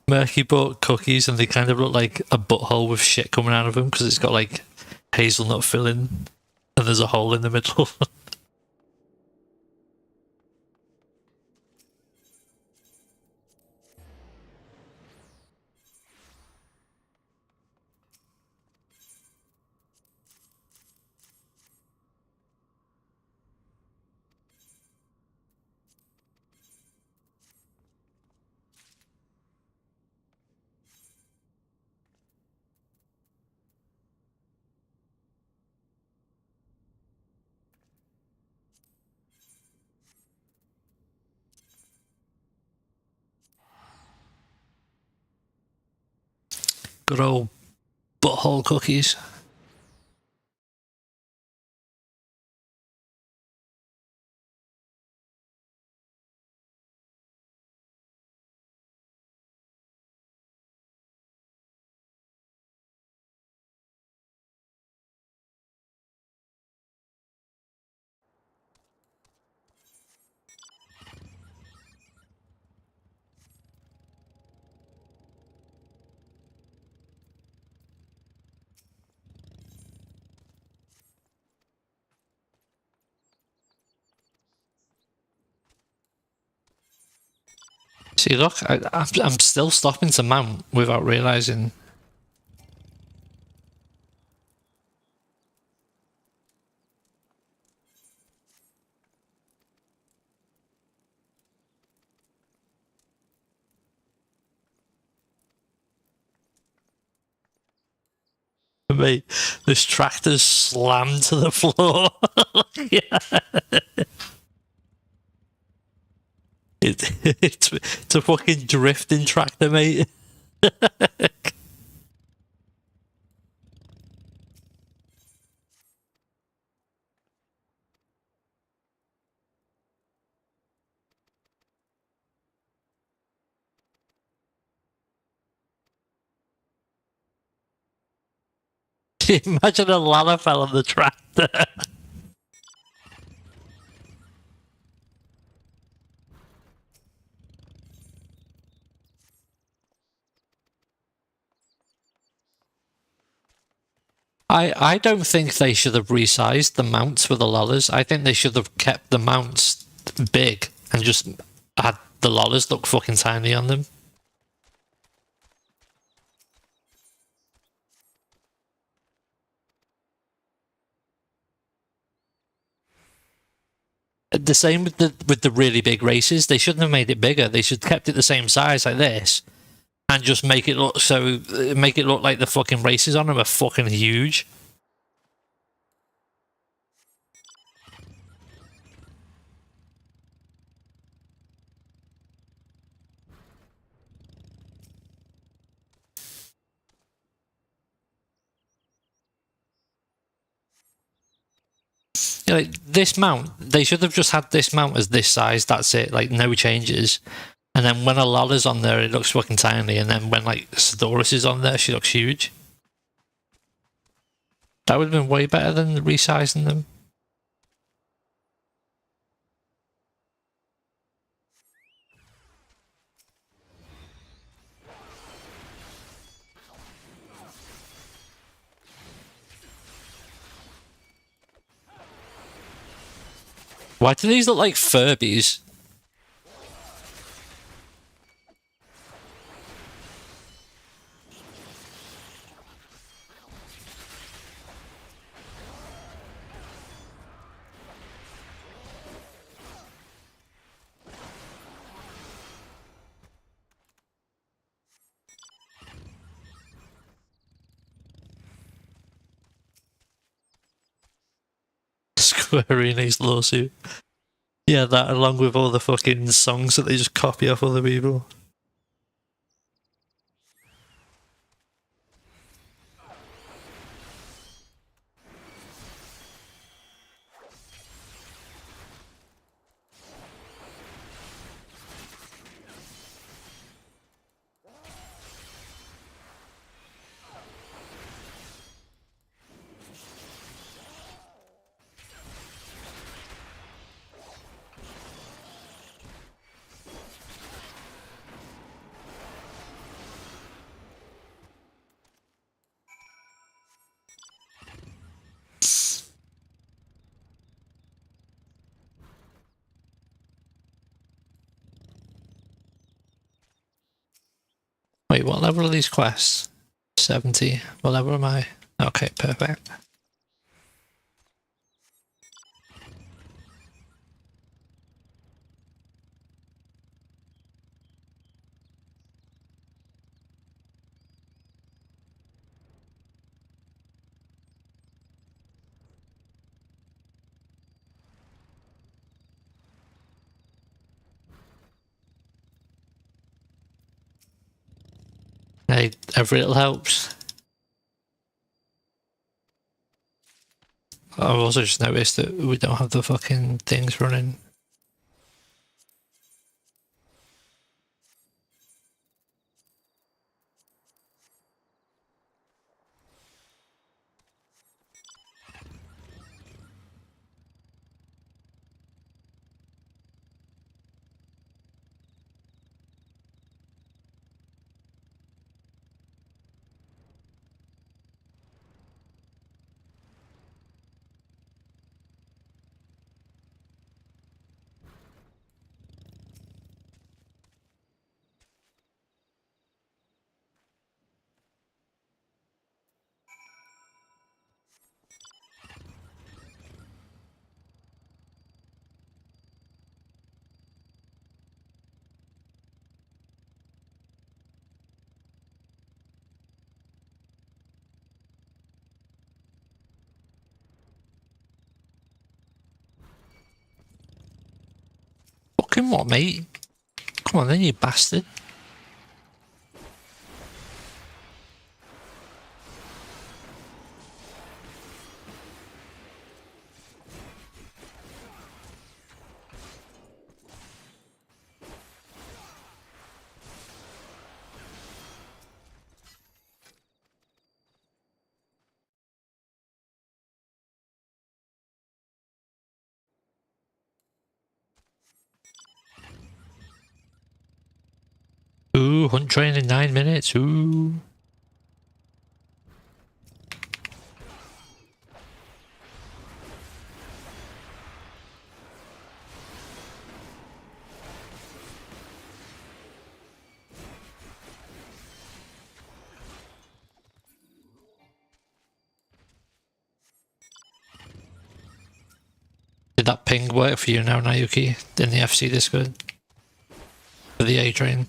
Murky bought cookies and they kind of look like a butthole with shit coming out of them because it's got like hazelnut filling and there's a hole in the middle. Good old butthole cookies. See, look, I'm still stopping to mount without realizing. Mate, this tractor's slammed to the floor. Yeah. It's a fucking drifting tractor, mate. Imagine a ladder fell on the tractor. I don't think they should have resized the mounts for the lollers. I think they should have kept the mounts big and just had the lollers look fucking tiny on them. The same with the really big races. They shouldn't have made it bigger. They should have kept it the same size like this, and just make it look like the fucking races on them are fucking huge. Yeah, like this mount, they should have just had this mount as this size. That's it. Like no changes. And then when a Lola's on there, it looks fucking tiny. And then when like Sidorus is on there, she looks huge. That would have been way better than resizing them. Why do these look like Furbies? Square Enix lawsuit. Yeah, that along with all the fucking songs that they just copy off other people. Wait, what level are these quests? 70. What level am I? Okay, perfect. Hey, every little helps. I've also just noticed that we don't have the fucking things running. Fucking what, mate? Come on then, you bastard. Ooh, hunt train in 9 minutes. Ooh. Did that ping work for you now, Nayuki, in the FC Discord? For the A train?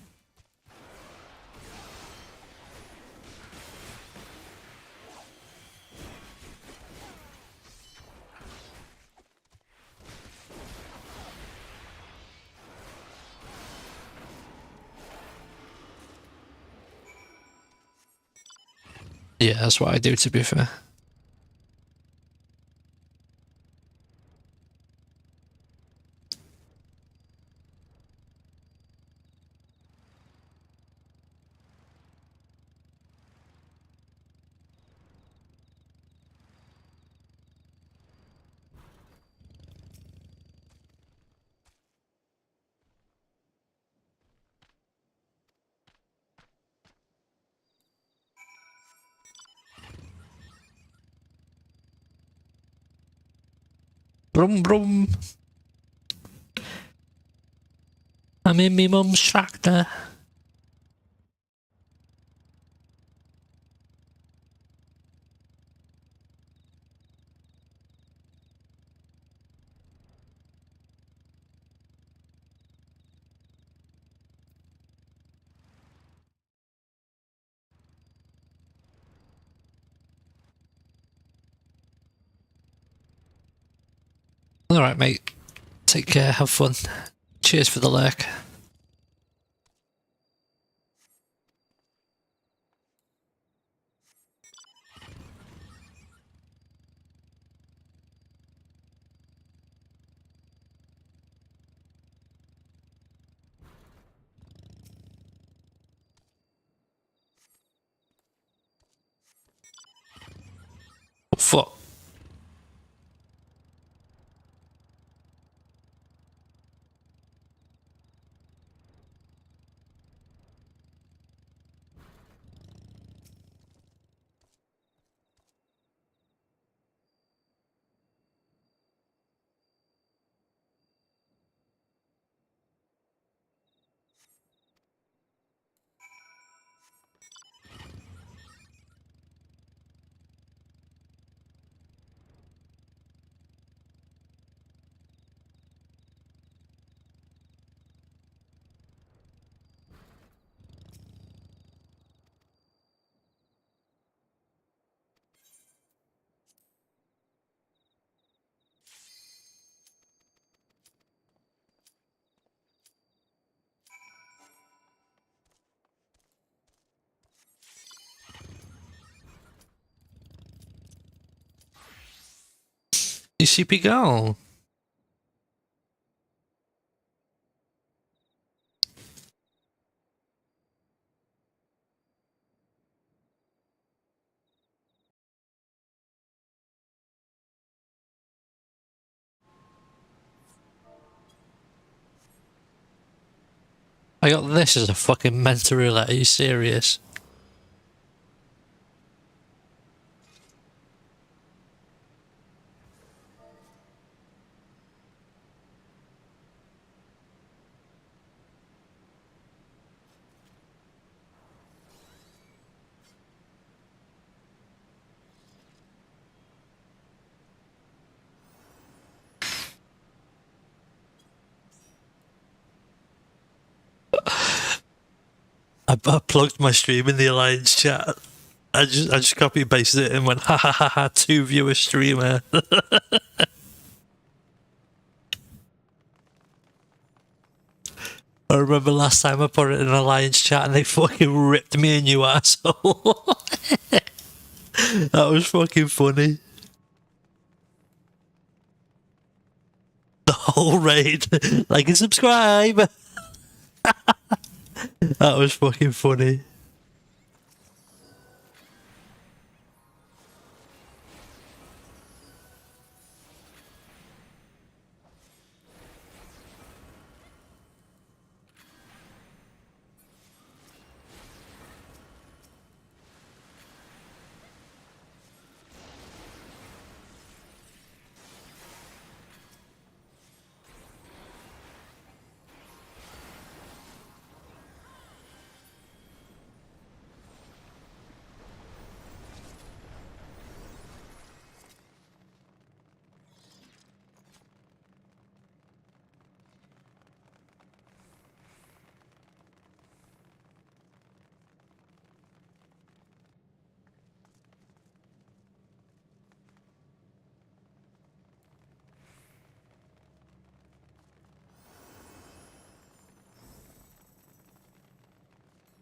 Yeah, that's what I do, to be fair. Brum brum. I'm in me mum's tractor. Alright, mate. Take care, have fun. Cheers for the lurk. Oh, fuck. DCP go. I got this as a fucking mentor roulette. Are you serious? I plugged my stream in the Alliance chat. I just copy and pasted it and went ha ha ha ha 2 viewer streamer. I remember last time I put it in Alliance chat and they fucking ripped me a new asshole. That was fucking funny. The whole raid. Like and subscribe. That was fucking funny.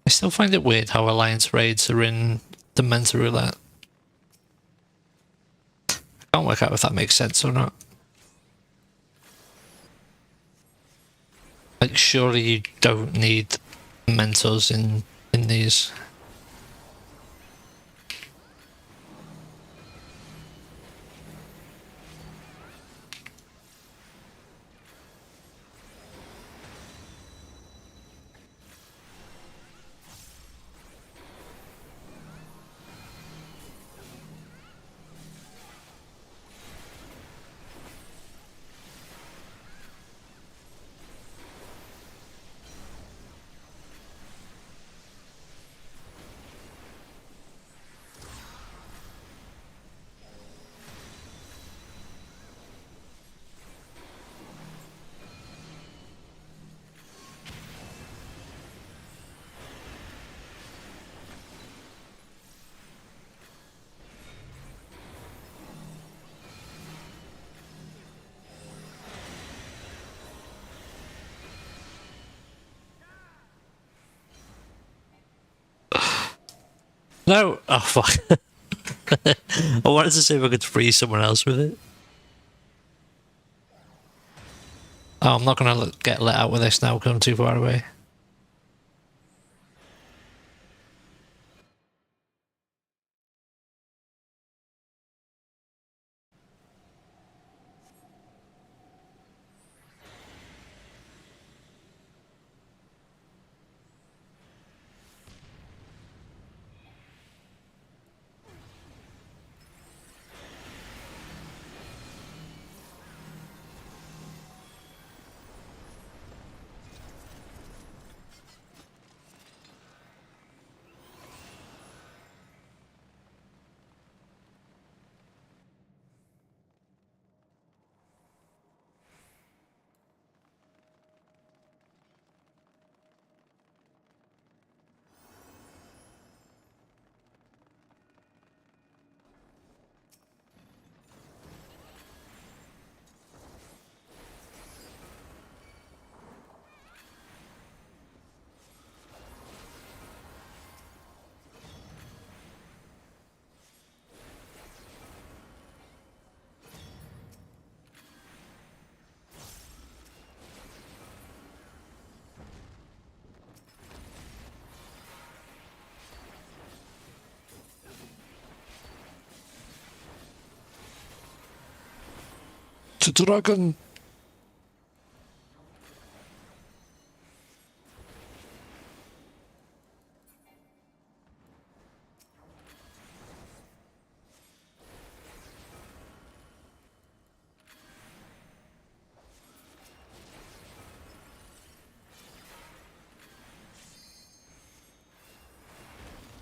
I still find it weird how Alliance raids are in the Mentor Roulette. I can't work out if that makes sense or not. Like, surely you don't need mentors in these. No! Oh, fuck. I wanted to see if I could free someone else with it. Oh, I'm not going to get let out with this now because I'm too far away. The dragon!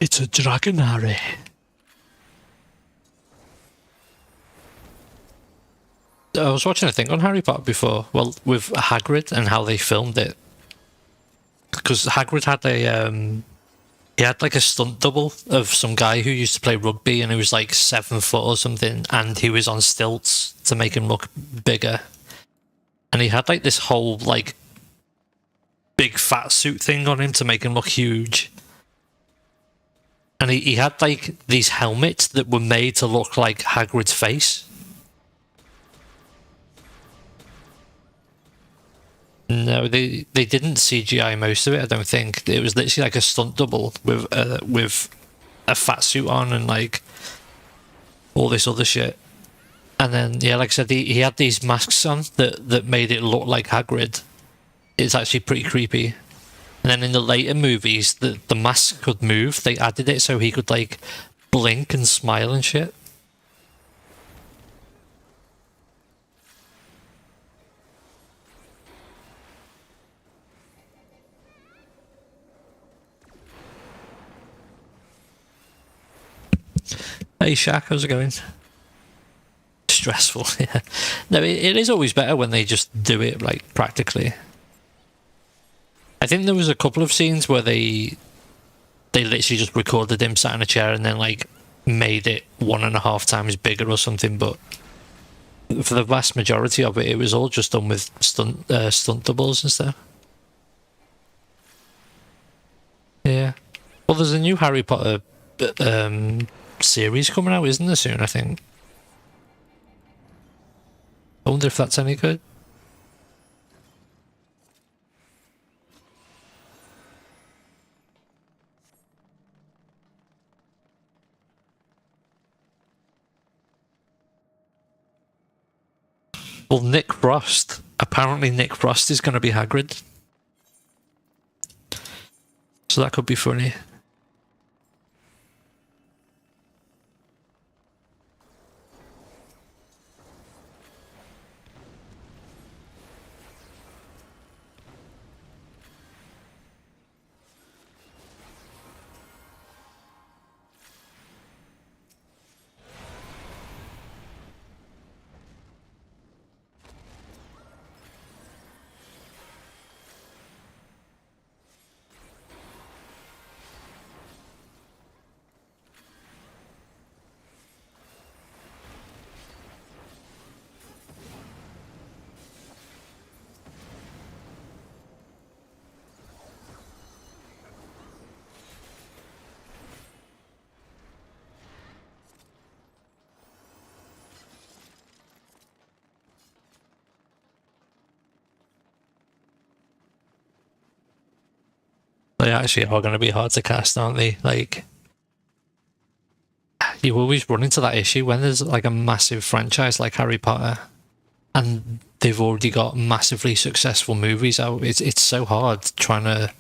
It's a dragon, Harry. I was watching a thing on Harry Potter before, well, with Hagrid and how they filmed it. Because Hagrid had he had like a stunt double of some guy who used to play rugby and he was like 7 foot or something, and he was on stilts to make him look bigger. And he had like this whole like big fat suit thing on him to make him look huge. And he had like these helmets that were made to look like Hagrid's face. No, they didn't CGI most of it. I don't think it was literally like a stunt double with a fat suit on and like all this other shit. And then yeah, like I said, he had these masks on that made it look like Hagrid. It's actually pretty creepy. And then in the later movies, the mask could move. They added it so he could like blink and smile and shit. Hey Shaq, how's it going? Stressful, yeah. No, it is always better when they just do it like practically. I think there was a couple of scenes where they literally just recorded him sat in a chair and then like made it 1.5 times bigger or something, but for the vast majority of it, it was all just done with stunt doubles and stuff. Yeah. Well, there's a new Harry Potter series coming out, isn't there, soon, I think? I wonder if that's any good. Well, Nick Frost. Apparently Nick Frost is going to be Hagrid. So that could be funny. They actually are going to be hard to cast, aren't they? Like, you always run into that issue when there's like a massive franchise like Harry Potter and they've already got massively successful movies out. It's so hard trying to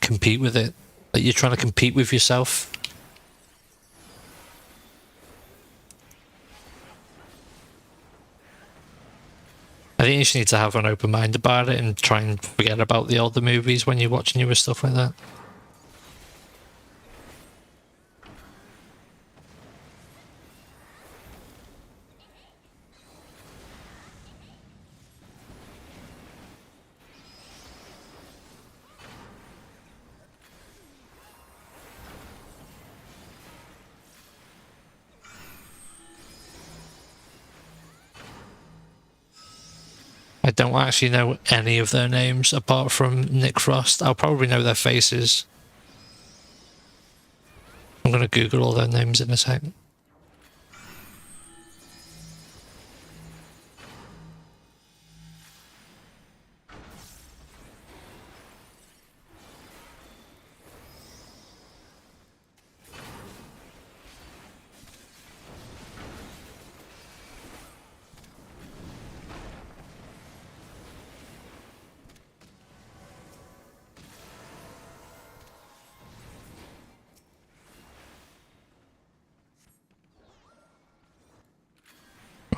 compete with it. Like, you're trying to compete with yourself. I think you just need to have an open mind about it and try and forget about the older movies when you're watching newer stuff like that. I don't actually know any of their names apart from Nick Frost. I'll probably know their faces. I'm going to Google all their names in a sec.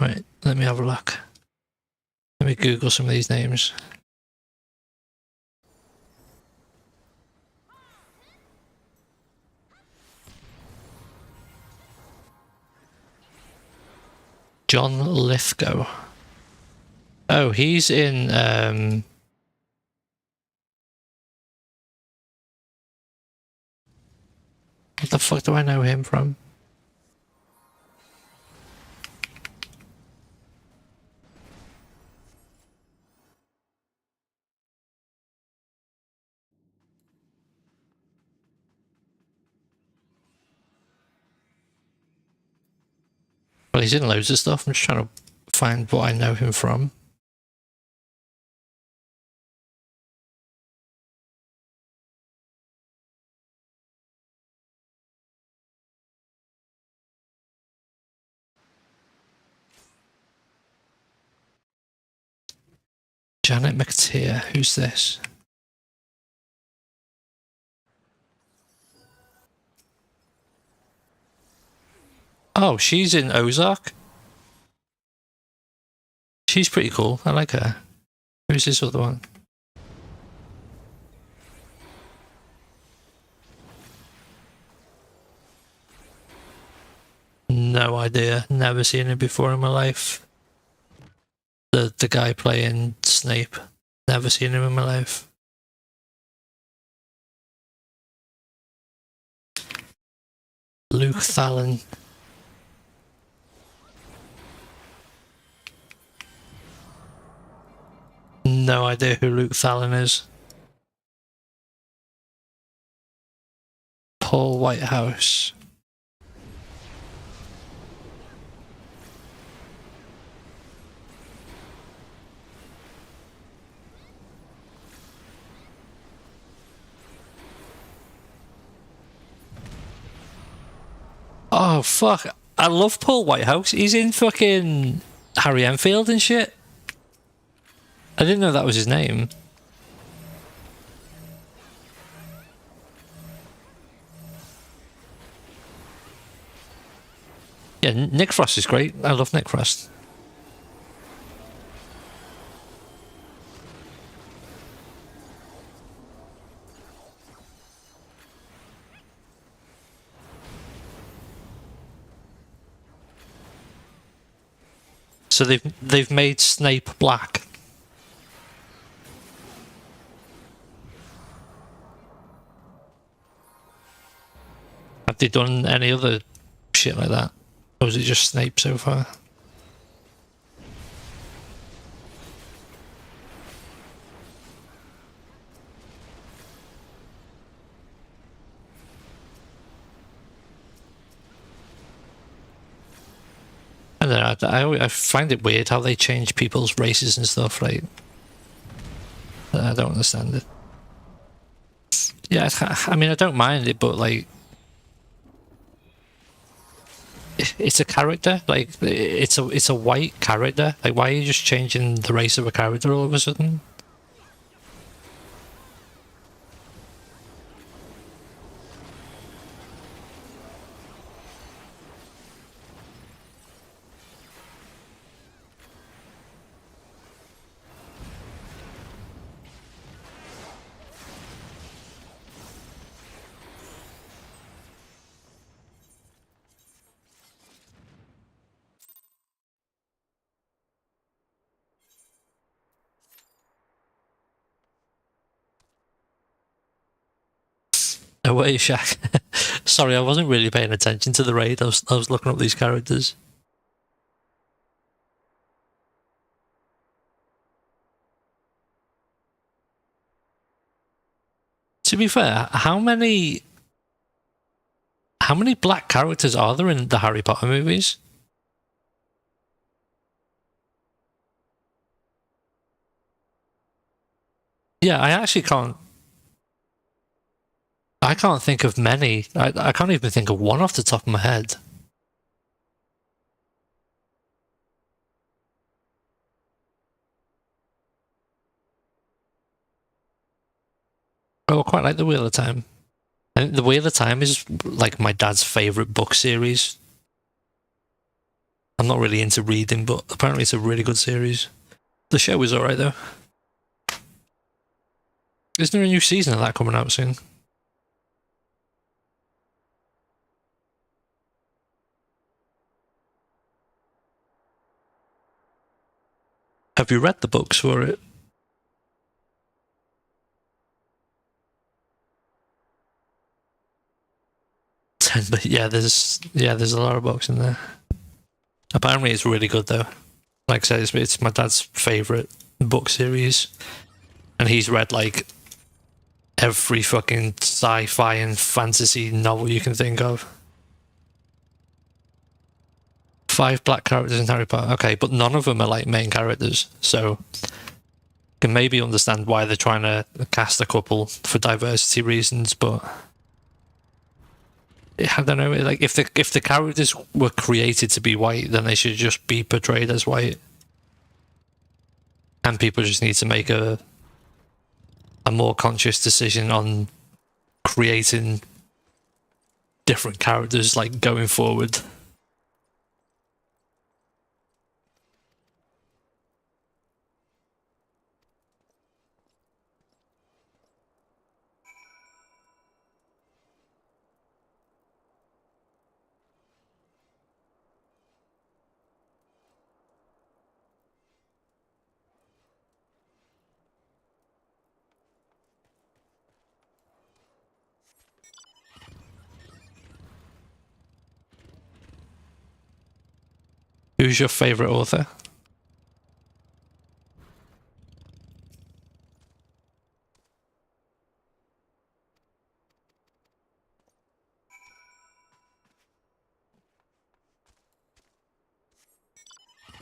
Right, let me have a look. Let me Google some of these names. John Lithgow. Oh, he's in what the fuck do I know him from? Well, he's in loads of stuff. I'm just trying to find what I know him from. Janet McTeer, who's this? Oh, she's in Ozark. She's pretty cool. I like her. Who's this other one? No idea. Never seen him before in my life. The guy playing Snape. Never seen him in my life. Luke Thalen. No idea who Luke Thalen is. Paul Whitehouse. Oh, fuck. I love Paul Whitehouse. He's in fucking Harry Enfield and shit. I didn't know that was his name. Yeah, Nick Frost is great. I love Nick Frost. So they've made Snape black. Have they done any other shit like that? Or is it just Snape so far? I don't know, I find it weird how they change people's races and stuff, like... I don't understand it. Yeah, I mean, I don't mind it, but, like... It's a character, like, it's a white character. Like, why are you just changing the race of a character all of a sudden? No way, Shaq. Sorry, I wasn't really paying attention to the raid. I was looking up these characters. To be fair, how many black characters are there in the Harry Potter movies? Yeah, I can't think of many. I can't even think of one off the top of my head. Oh, I quite like the Wheel of Time. And the Wheel of Time is like my dad's favourite book series. I'm not really into reading, but apparently it's a really good series. The show was alright though. Isn't there a new season of that coming out soon? Have you read the books for it? But yeah, there's a lot of books in there. Apparently it's really good though. Like I said, it's my dad's favourite book series. And he's read like every fucking sci-fi and fantasy novel you can think of. 5 black characters in Harry Potter. Okay, but none of them are like main characters, so can maybe understand why they're trying to cast a couple for diversity reasons, but I don't know. Like if the characters were created to be white, then they should just be portrayed as white, and people just need to make a more conscious decision on creating different characters like going forward. Who's your favorite author?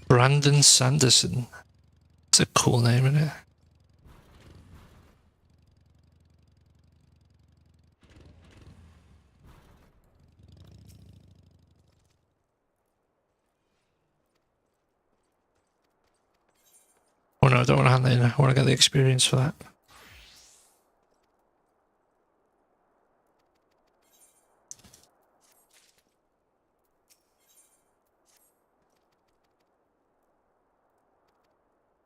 Brandon Sanderson. It's a cool name, isn't it? Oh no, I don't want to hand that in. I want to get the experience for that.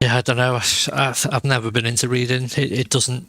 Yeah, I don't know. I've never been into reading. It doesn't